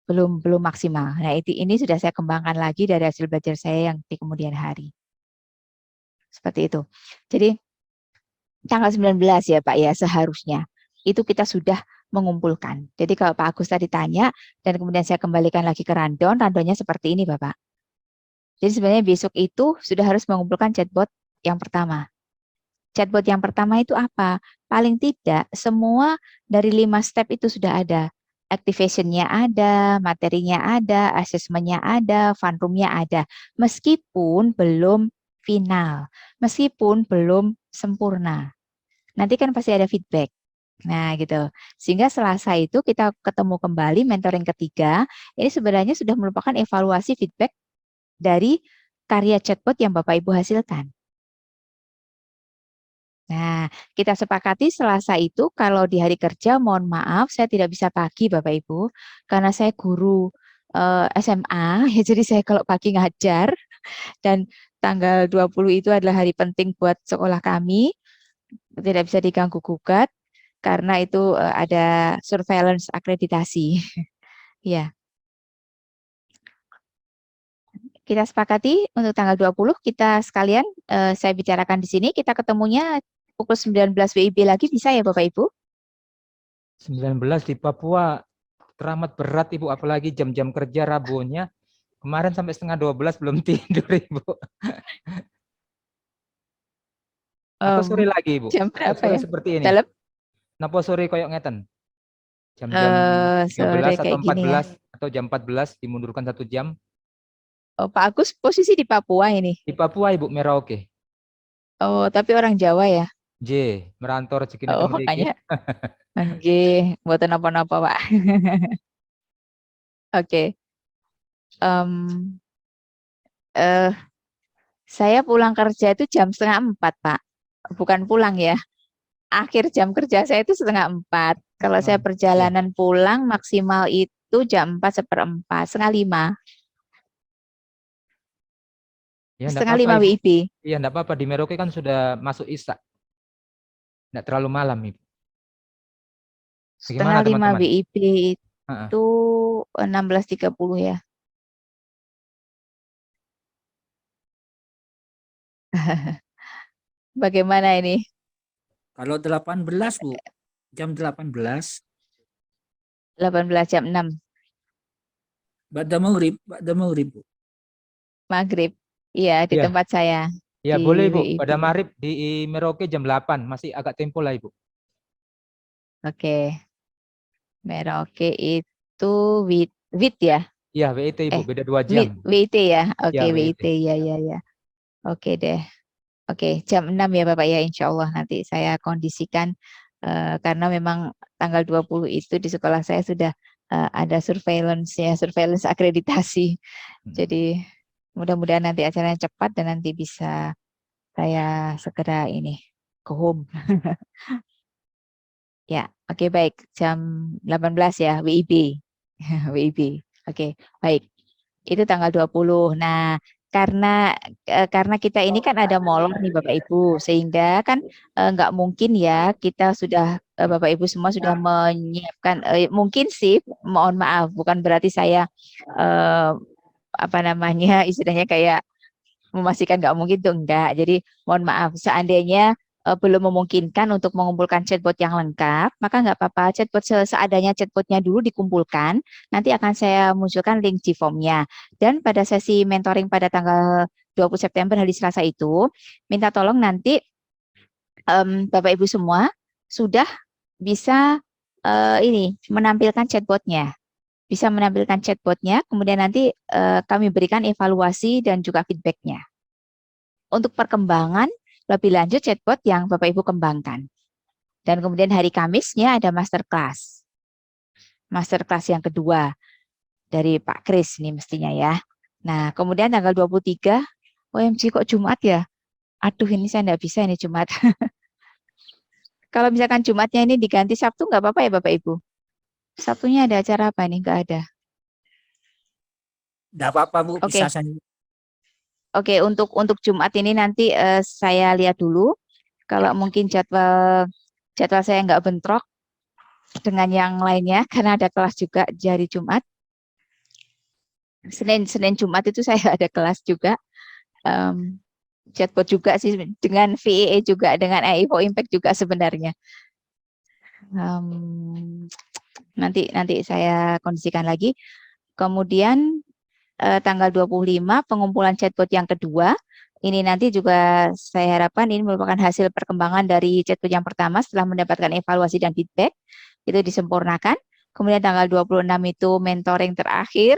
Belum maksimal. Nah ini sudah saya kembangkan lagi dari hasil belajar saya yang di kemudian hari. Seperti itu. Jadi tanggal 19 ya Pak ya seharusnya itu kita sudah mengumpulkan. Jadi kalau Pak Agus tadi tanya dan kemudian saya kembalikan lagi ke rundownnya seperti ini Bapak. Jadi sebenarnya besok itu sudah harus mengumpulkan chatbot yang pertama. Chatbot yang pertama itu apa? Paling tidak semua dari 5 step itu sudah ada. Activation-nya ada, materinya ada, assessment-nya ada, fun room-nya ada. Meskipun belum final, meskipun belum sempurna. nanti kan pasti ada feedback. Nah, gitu. Sehingga Selasa itu kita ketemu kembali mentoring ketiga. Ini sebenarnya sudah merupakan evaluasi feedback dari karya chatbot yang Bapak Ibu hasilkan. Nah, kita sepakati Selasa itu kalau di hari kerja, mohon maaf, saya tidak bisa pagi Bapak Ibu, karena saya guru SMA, ya jadi saya kalau pagi ngajar, dan tanggal 20 itu adalah hari penting buat sekolah kami, tidak bisa diganggu gugat, karena itu ada surveillance akreditasi. Ya, kita sepakati untuk tanggal 20 kita sekalian saya bicarakan di sini, kita ketemunya pukul 19 WIB lagi bisa ya Bapak Ibu? 19 di Papua teramat berat Ibu, apalagi jam-jam kerja Rabunya. Kemarin sampai setengah 12 belum tidur Ibu. Atau sore lagi Ibu? Jam Atau berapa sore ya? seperti ini? Dalam Napa sore koyok ngeten? Jam-jam sore 13 atau kayak gini ya. 14 atau jam 14 dimundurkan 1 jam. Oh, Pak Agus posisi di Papua ini. Di Papua Ibu Merauke. Oh, tapi orang Jawa ya. J, merantau rezeki Oh, mriki. makanya. Nggih, mboten napa-napa, Pak. Oke. Eh, saya pulang kerja itu jam 3:30, Pak. Bukan pulang ya. Akhir jam kerja saya itu 3:30. Kalau saya Iya. perjalanan pulang maksimal itu jam 4:45, 4:30. Ya, enggak Setengah apa-apa lima Ibu. WIB. Iya, enggak apa-apa. Di Merauke kan sudah masuk Isya. Enggak terlalu malam Ibu. Bagaimana 4:30 teman-teman? WIB Heeh. itu 16:30 ya. Bagaimana ini? Kalau 18 Bu, jam 18. 18 jam 6 Ba'da maghrib Bu. maghrib. Iya, di Iya. tempat saya. Ya, Di boleh Ibu. WIB. Pada maghrib di Merauke jam 8, masih agak tempo lah Ibu. Oke. Merauke itu WIT ya? Iya, WIT Ibu, beda 2 WIT, jam. WIT ya? Oke, Ya, WIT. WIT. Ya. Oke deh. Oke, jam 6 ya Bapak ya, insya Allah nanti saya kondisikan karena memang tanggal 20 itu di sekolah saya sudah ada surveillance ya, surveillance akreditasi. Jadi mudah-mudahan nanti acaranya cepat dan nanti bisa saya segera ini go home. Ya, oke baik. Jam 18 ya, WIB. WIB. Oke, baik. Itu tanggal 20. Nah, karena kita ini kan ada molor nih Bapak Ibu, sehingga kan nggak mungkin ya kita sudah Bapak Ibu semua sudah menyiapkan mungkin sih, mohon maaf, bukan berarti saya apa namanya istilahnya kayak memastikan nggak mungkin tuh enggak. Jadi mohon maaf, seandainya belum memungkinkan untuk mengumpulkan chatbot yang lengkap, maka nggak apa-apa, chatbot seadanya chatbotnya dulu dikumpulkan, nanti akan saya munculkan link G-form-nya. Dan pada sesi mentoring pada tanggal 20 September hari Selasa itu, minta tolong nanti Bapak Ibu semua sudah bisa ini menampilkan chatbotnya. Bisa menampilkan chatbotnya, kemudian nanti kami berikan evaluasi dan juga feedbacknya. Untuk perkembangan lebih lanjut chatbot yang Bapak Ibu kembangkan. Dan kemudian hari Kamisnya ada masterclass. Masterclass yang kedua dari Pak Kris ini mestinya ya. Nah, kemudian tanggal 23, OMG kok Jumat ya? Aduh, ini saya nggak bisa ini Jumat. Kalau misalkan Jumatnya ini diganti Sabtu, nggak apa-apa ya Bapak Ibu? Sabtunya ada acara apa nih? Nggak ada. Nggak apa-apa Bu, Oke. bisa saja. Oke, untuk Jumat ini nanti saya lihat dulu. Kalau mungkin jadwal saya nggak bentrok dengan yang lainnya, karena ada kelas juga di hari Jumat. Senin Jumat itu saya ada kelas juga. Chatbot juga sih, dengan VEE juga, dengan AI for Impact juga sebenarnya. Nanti saya kondisikan lagi. Kemudian tanggal 25 pengumpulan chatbot yang kedua. Ini nanti juga saya harapkan ini merupakan hasil perkembangan dari chatbot yang pertama setelah mendapatkan evaluasi dan feedback. Itu disempurnakan. Kemudian tanggal 26 itu mentoring terakhir.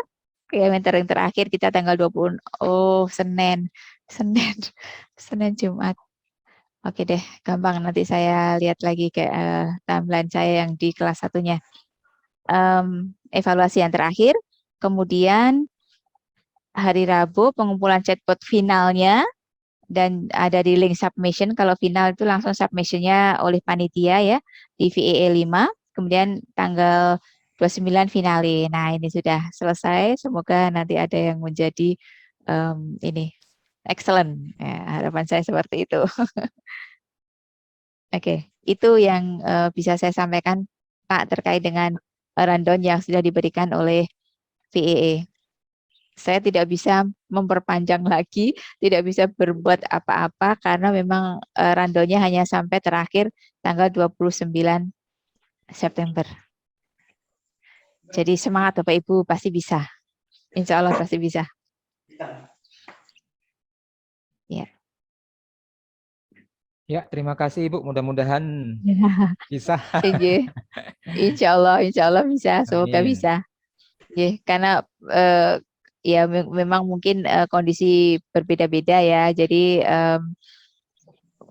Ya, mentoring terakhir kita tanggal 20. Oh, Senin Jumat. Oke deh, gampang. Nanti saya lihat lagi ke timeline saya yang di kelas satunya. Evaluasi yang terakhir, kemudian hari Rabu pengumpulan chatbot finalnya, dan ada di link submission. Kalau final itu langsung submissionnya oleh panitia ya di VEE 5, kemudian tanggal 29 finale. Nah, ini sudah selesai. Semoga nanti ada yang menjadi ini excellent. Ya, harapan saya seperti itu. Oke, itu yang bisa saya sampaikan Pak terkait dengan rundown yang sudah diberikan oleh VEE. Saya tidak bisa memperpanjang lagi, tidak bisa berbuat apa-apa karena memang rundownnya hanya sampai terakhir tanggal 29 September. Jadi semangat Bapak Ibu, pasti bisa. Insya Allah pasti bisa. Ya. Ya, terima kasih Ibu. Mudah-mudahan bisa. Insya Allah bisa. Semoga Amin. bisa. Ya, karena ya memang mungkin kondisi berbeda-beda ya. Jadi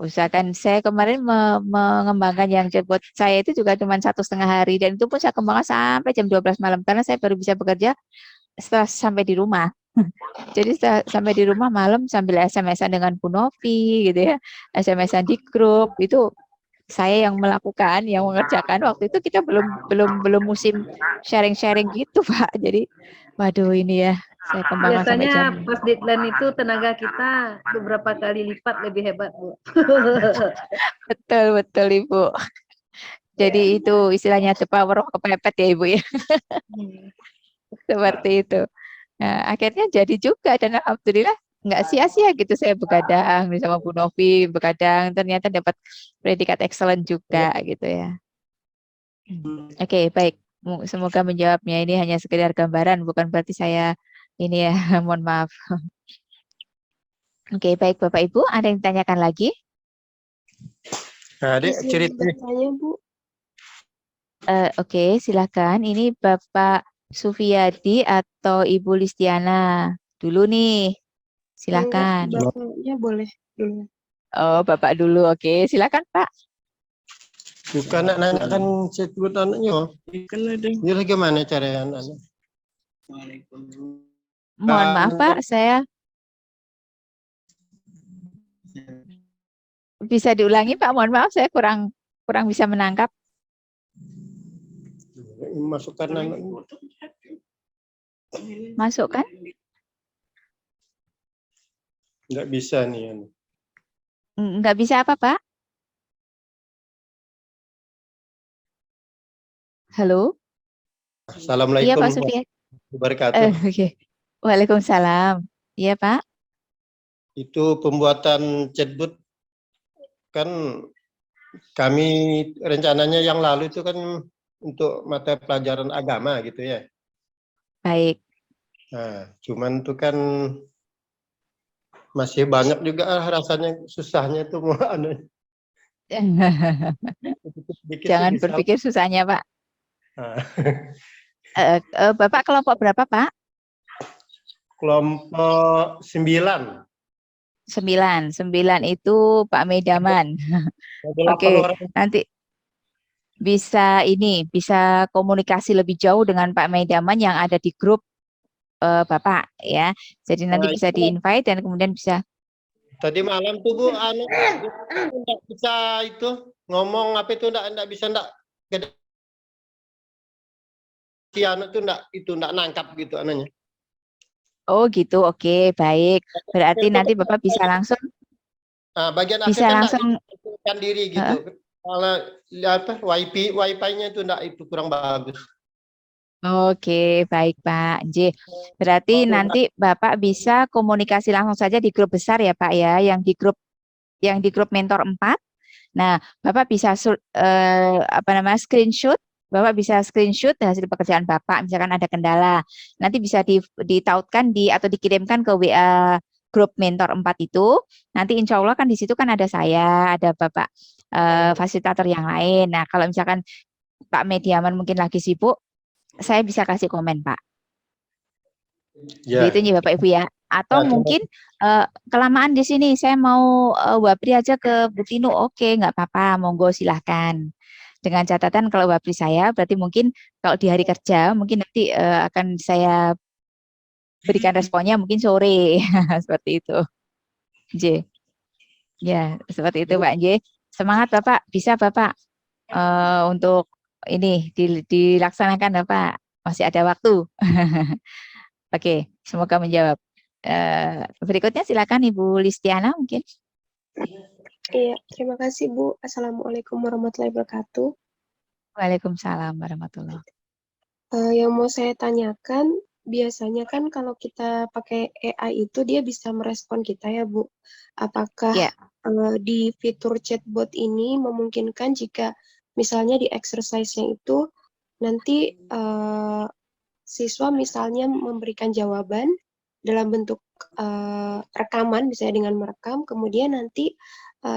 usahakan, saya kemarin mengembangkan yang chatbot saya itu juga cuma 1,5 hari, dan itu pun saya kembangkan sampai jam 12 malam karena saya baru bisa bekerja setelah sampai di rumah. Jadi sampai di rumah malam sambil SMS-an dengan Bu Novi gitu ya, SMS-an di grup, itu saya yang melakukan, yang mengerjakan. Waktu itu kita belum musim sharing-sharing gitu Pak. Jadi waduh ini ya, saya kembangkan sampai Biasanya jam. pas deadline itu tenaga kita beberapa kali lipat lebih hebat, Bu. Betul Ibu. Jadi itu istilahnya the power of kepepet ya Ibu ya. Seperti itu. Nah, akhirnya jadi juga, dan alhamdulillah nggak sia-sia gitu saya begadang sama Bu Novi, begadang ternyata dapat predikat excellent juga gitu ya. Oke, baik. Semoga menjawabnya. Ini hanya sekedar gambaran, bukan berarti saya ini ya, mohon maaf. Oke, baik Bapak Ibu, ada yang ditanyakan lagi? Nah, Adik ceritanya. Oke, silakan. Ini Bapak Sufiyadi atau Ibu Listiana dulu nih. Silakan. Bapaknya boleh dulu. Oh, Bapak dulu. Oke, silakan Pak. Bukan nak nanyakan chatbot anaknya. Ini bagaimana cara anaknya? Mohon maaf Pak, saya bisa diulangi Pak. Mohon maaf, saya kurang bisa menangkap. Masukkan anaknya. Masukkan? Nggak bisa nih. Nggak bisa apa Pak? Halo? Iya Assalamualaikum Pak Sufiyadi. warahmatullahi wabarakatuh. Oke. Waalaikumsalam. Iya Pak. Itu pembuatan chatbot kan kami rencananya yang lalu itu kan untuk mata pelajaran agama gitu ya. Baik. Nah, cuman itu kan masih banyak juga rasanya susahnya itu mau Jangan berpikir susahnya Pak. Bapak kelompok berapa Pak? Kelompok 9. 9 itu Pak Medaman. Oke, nanti bisa komunikasi lebih jauh dengan Pak Medaman yang ada di grup Bapak ya. Jadi nanti bisa di-invite dan kemudian bisa. Tadi malam tuh Bu, enggak bisa itu ngomong apa itu enggak bisa si anak tuh enggak nangkap gitu anaknya. Oh gitu, oke, baik. Berarti nanti Bapak bisa langsung. Bagian bisa langsung diri gitu. Kalau apa wifi-nya itu enggak itu kurang bagus. Oke, baik Pak. J. Berarti nanti Bapak bisa komunikasi langsung saja di grup besar ya Pak ya, yang di grup mentor 4. Nah, Bapak bisa screenshot. Bapak bisa screenshot hasil pekerjaan Bapak, misalkan ada kendala. Nanti bisa ditautkan atau dikirimkan ke WA grup mentor 4 itu. Nanti insya Allah kan di situ kan ada saya, ada Bapak fasilitator yang lain. Nah, kalau misalkan Pak Mediaman mungkin lagi sibuk, saya bisa kasih komen Pak. Ya. Gitu nih Bapak Ibu ya. Atau Ya, terima mungkin kelamaan di sini, saya mau wapri aja ke Bu Tinu. Oke, nggak apa-apa, monggo silahkan. Dengan catatan kalau wapri saya, berarti mungkin kalau di hari kerja, mungkin nanti akan saya berikan responnya mungkin sore, seperti itu. J. Ya, seperti itu Pak J. Semangat Bapak, bisa Bapak untuk ini dilaksanakan Bapak. Masih ada waktu. Oke, semoga menjawab. Berikutnya silakan Ibu Listiana mungkin. Iya, terima kasih Bu. Assalamualaikum warahmatullahi wabarakatuh. Waalaikumsalam warahmatullahi. Yang mau saya tanyakan, biasanya kan kalau kita pakai AI itu dia bisa merespon kita ya Bu. Apakah Ya. Di fitur chatbot ini memungkinkan jika misalnya di exercise-nya itu nanti siswa misalnya memberikan jawaban dalam bentuk rekaman, misalnya dengan merekam, kemudian nanti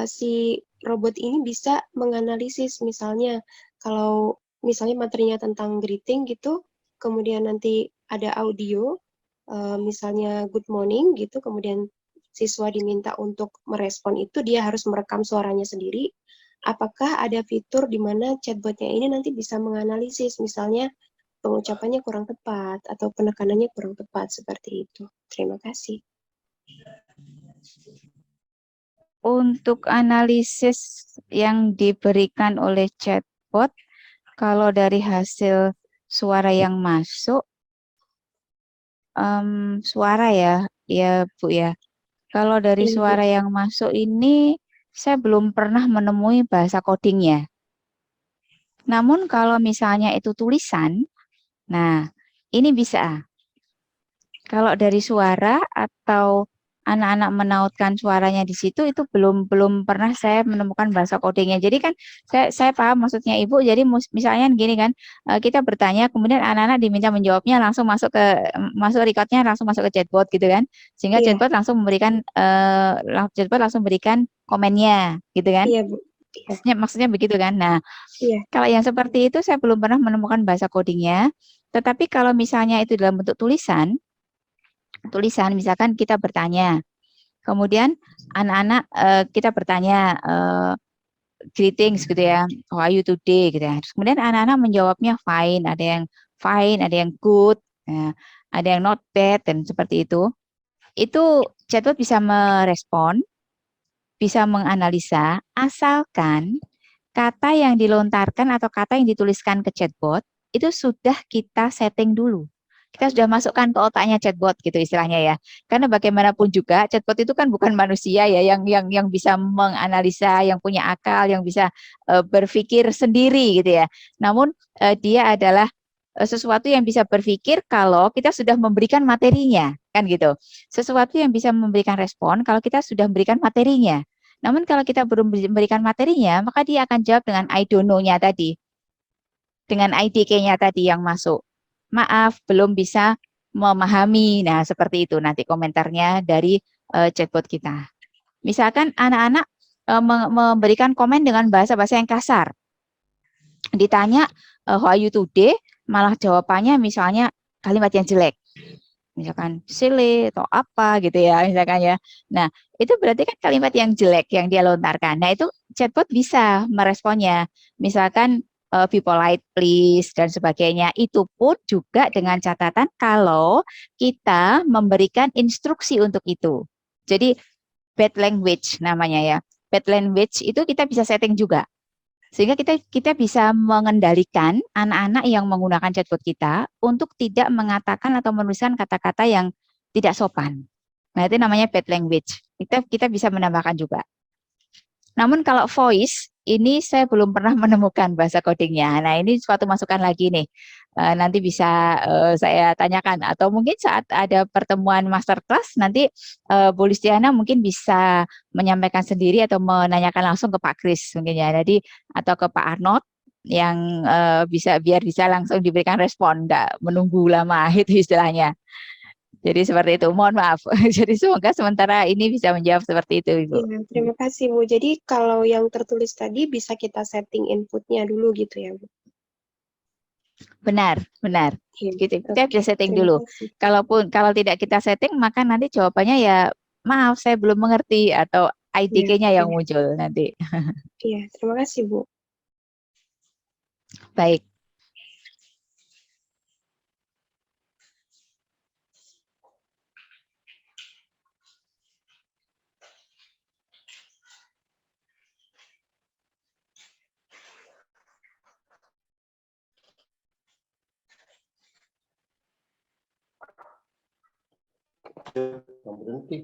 si robot ini bisa menganalisis, misalnya kalau misalnya materinya tentang greeting gitu, kemudian nanti ada audio, misalnya good morning gitu, kemudian siswa diminta untuk merespon itu, dia harus merekam suaranya sendiri. Apakah ada fitur di mana chatbotnya ini nanti bisa menganalisis, misalnya pengucapannya kurang tepat atau penekanannya kurang tepat, seperti itu. Terima kasih. Untuk analisis yang diberikan oleh chatbot, kalau dari hasil suara yang masuk, suara ya Bu ya. Kalau dari Iya, Bu. suara yang masuk ini, saya belum pernah menemui bahasa codingnya. Namun kalau misalnya itu tulisan, nah ini bisa. Kalau dari suara atau anak-anak menautkan suaranya di situ itu belum pernah saya menemukan bahasa codingnya. Jadi kan saya paham maksudnya Ibu. Jadi misalnya gini kan, kita bertanya kemudian anak-anak diminta menjawabnya langsung masuk recordnya langsung masuk ke chatbot gitu kan. Sehingga Iya. chatbot langsung memberikan komennya gitu kan. Iya, Bu. Iya. Maksudnya begitu kan. Nah, Iya. kalau yang seperti itu saya belum pernah menemukan bahasa codingnya. Tetapi kalau misalnya itu dalam bentuk tulisan misalkan kita bertanya, kemudian anak-anak kita bertanya greetings gitu ya, how are you today gitu ya. Terus kemudian anak-anak menjawabnya fine, ada yang good, ya, ada yang not bad dan seperti itu. Itu chatbot bisa merespon, bisa menganalisa, asalkan kata yang dilontarkan atau kata yang dituliskan ke chatbot itu sudah kita setting dulu. Kita sudah masukkan ke otaknya chatbot gitu istilahnya ya. Karena bagaimanapun juga chatbot itu kan bukan manusia ya yang bisa menganalisa, yang punya akal, yang bisa berpikir sendiri gitu ya. Namun dia adalah sesuatu yang bisa berpikir kalau kita sudah memberikan materinya, kan gitu. Sesuatu yang bisa memberikan respon kalau kita sudah memberikan materinya. Namun kalau kita belum memberikan materinya, maka dia akan jawab dengan I don't know-nya tadi. Dengan IDK-nya tadi yang masuk. Maaf, belum bisa memahami. Nah, seperti itu nanti komentarnya dari chatbot kita. Misalkan anak-anak memberikan komen dengan bahasa-bahasa yang kasar. Ditanya, how are you today? Malah jawabannya misalnya kalimat yang jelek. Misalkan silly atau apa gitu ya, misalkan ya. Nah, itu berarti kan kalimat yang jelek yang dia lontarkan. Nah, itu chatbot bisa meresponnya. Misalkan be polite please dan sebagainya. Itu pun juga dengan catatan kalau kita memberikan instruksi untuk itu. Jadi bad language namanya ya. Bad language itu kita bisa setting juga. Sehingga kita bisa mengendalikan anak-anak yang menggunakan chatbot kita untuk tidak mengatakan atau menuliskan kata-kata yang tidak sopan. Nah, itu namanya bad language. Kita bisa menambahkan juga. Namun kalau voice, ini saya belum pernah menemukan bahasa codingnya. Nah, ini suatu masukan lagi nih. Nanti bisa saya tanyakan. Atau mungkin saat ada pertemuan masterclass, nanti Bu Listiana mungkin bisa menyampaikan sendiri atau menanyakan langsung ke Pak Kris mungkin ya. Jadi atau ke Pak Arnold yang biar bisa langsung diberikan respon, enggak menunggu lama itu istilahnya. Jadi seperti itu. Mohon maaf. Jadi semoga sementara ini bisa menjawab seperti itu, Ibu. Iya, terima kasih, Bu. Jadi kalau yang tertulis tadi bisa kita setting inputnya dulu gitu ya, Bu? Benar, benar. Iya. Gitu. Kita Oke, bisa setting terima dulu. kasih. Kalau tidak kita setting, maka nanti jawabannya ya maaf saya belum mengerti atau Iya, IDK-nya yang iya, muncul nanti. iya. Terima kasih, Bu. Baik. Yang berhenti.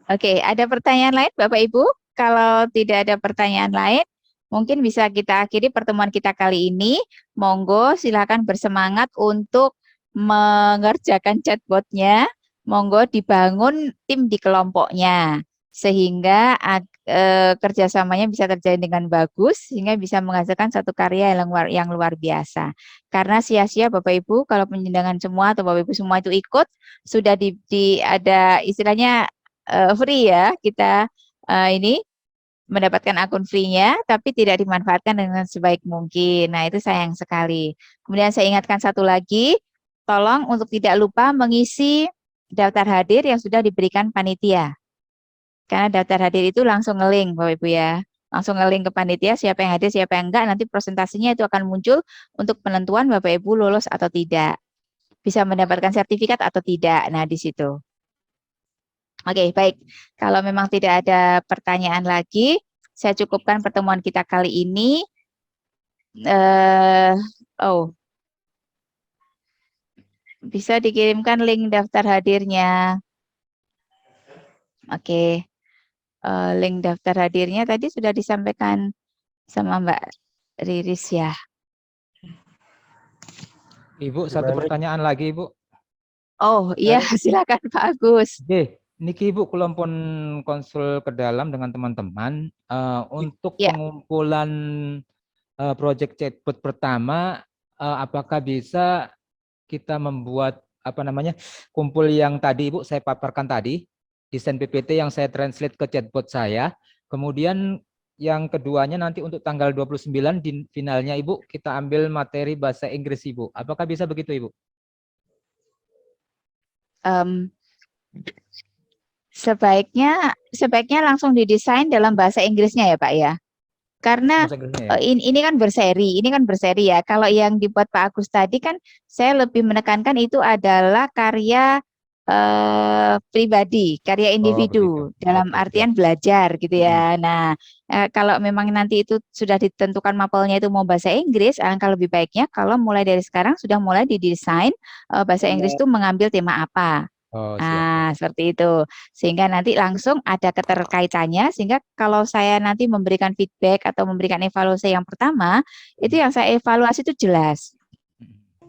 Oke, ada pertanyaan lain Bapak Ibu? Kalau tidak ada pertanyaan lain, mungkin bisa kita akhiri pertemuan kita kali ini. Monggo silakan bersemangat untuk mengerjakan chatbotnya. Monggo dibangun tim di kelompoknya sehingga kerjasamanya bisa terjalin dengan bagus sehingga bisa menghasilkan satu karya yang luar biasa. Karena sia-sia Bapak Ibu kalau penjendangan semua atau Bapak Ibu semua itu ikut sudah ada istilahnya free ya kita ini mendapatkan akun free-nya tapi tidak dimanfaatkan dengan sebaik mungkin. Nah, itu sayang sekali. Kemudian saya ingatkan satu lagi, tolong untuk tidak lupa mengisi daftar hadir yang sudah diberikan panitia. Karena daftar hadir itu langsung nge-link Bapak Ibu ya. Langsung nge-link ke panitia siapa yang hadir, siapa yang enggak, nanti presentasinya itu akan muncul untuk penentuan Bapak Ibu lolos atau tidak. Bisa mendapatkan sertifikat atau tidak. Nah, di situ. Oke, baik. Kalau memang tidak ada pertanyaan lagi, saya cukupkan pertemuan kita kali ini. Bisa dikirimkan link daftar hadirnya. Oke, link daftar hadirnya tadi sudah disampaikan sama Mbak Riris ya. Ibu, satu pertanyaan lagi, Ibu. Oh iya, silakan Pak Agus. Oke, niki Ibu kelompok konsul ke dalam dengan teman-teman untuk Ya. pengumpulan project chatbot pertama, apakah bisa kita membuat kumpul yang tadi Ibu saya paparkan tadi, desain PPT yang saya translate ke chatbot saya, kemudian yang keduanya nanti untuk tanggal 29 di finalnya Ibu kita ambil materi bahasa Inggris Ibu. Apakah bisa begitu Ibu? Sebaiknya langsung didesain dalam bahasa Inggrisnya ya Pak ya. Karena ini kan berseri ya. Kalau yang dibuat Pak Agus tadi kan saya lebih menekankan itu adalah karya pribadi, karya individu dalam artian belajar gitu ya. Nah, kalau memang nanti itu sudah ditentukan mapelnya itu mau bahasa Inggris, alangkah lebih baiknya kalau mulai dari sekarang sudah mulai didesain bahasa Inggris itu mengambil tema apa. Nah, seperti itu. Sehingga nanti langsung ada keterkaitannya, sehingga kalau saya nanti memberikan feedback atau memberikan evaluasi yang pertama, itu yang saya evaluasi itu jelas.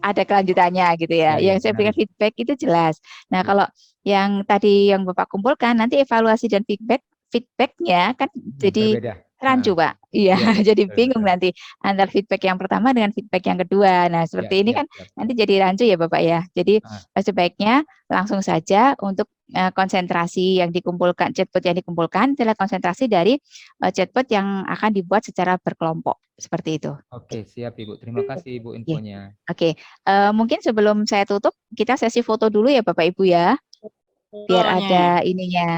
Ada kelanjutannya gitu ya. Yang saya berikan feedback itu jelas. Nah, kalau yang tadi yang Bapak kumpulkan, nanti evaluasi dan feedbacknya kan jadi rancu Pak. Iya, jadi bingung nanti antara feedback yang pertama dengan feedback yang kedua. Nah, seperti ini kan nanti jadi rancu ya Bapak ya. Jadi sebaiknya langsung saja untuk konsentrasi yang dikumpulkan, chatbot yang dikumpulkan adalah konsentrasi dari chatbot yang akan dibuat secara berkelompok. Seperti itu. Oke, siap Ibu. Terima kasih Ibu infonya. Oke, mungkin sebelum saya tutup, kita sesi foto dulu ya Bapak Ibu ya. Biar ada ininya.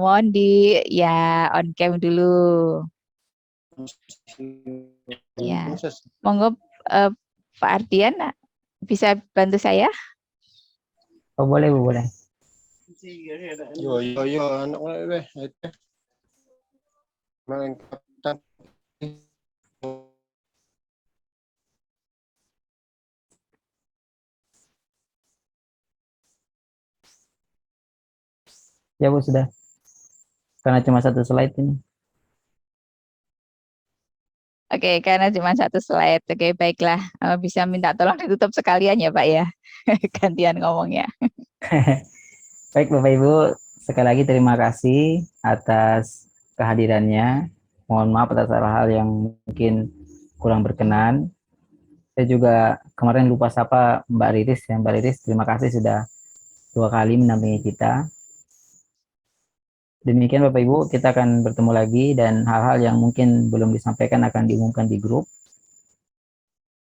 Mohon di ya on cam dulu. Ya, monggo Pak Ardian bisa bantu saya? Oh boleh Bu, boleh. Yo anak weh itu. Melengkapkan. Ya Bu sudah. Karena cuma satu slide ini. Oke, karena cuma satu slide. Oke, baiklah. Bisa minta tolong ditutup sekalian ya Pak ya. Gantian ngomongnya. Baik Bapak Ibu, sekali lagi terima kasih atas kehadirannya. Mohon maaf atas hal-hal yang mungkin kurang berkenan. Saya juga kemarin lupa sapa Mbak Riris ya. Mbak Riris, terima kasih sudah 2 kali mendampingi kita. Demikian Bapak Ibu, kita akan bertemu lagi dan hal-hal yang mungkin belum disampaikan akan diumumkan di grup.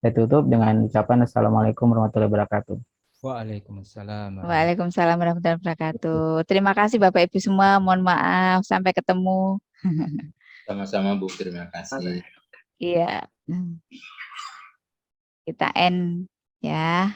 Saya tutup dengan ucapan Assalamualaikum warahmatullahi wabarakatuh. Waalaikumsalam. Waalaikumsalam warahmatullahi wabarakatuh. Terima kasih Bapak Ibu semua. Mohon maaf. Sampai ketemu. Sama-sama Bu, terima kasih. Iya. Kita end ya.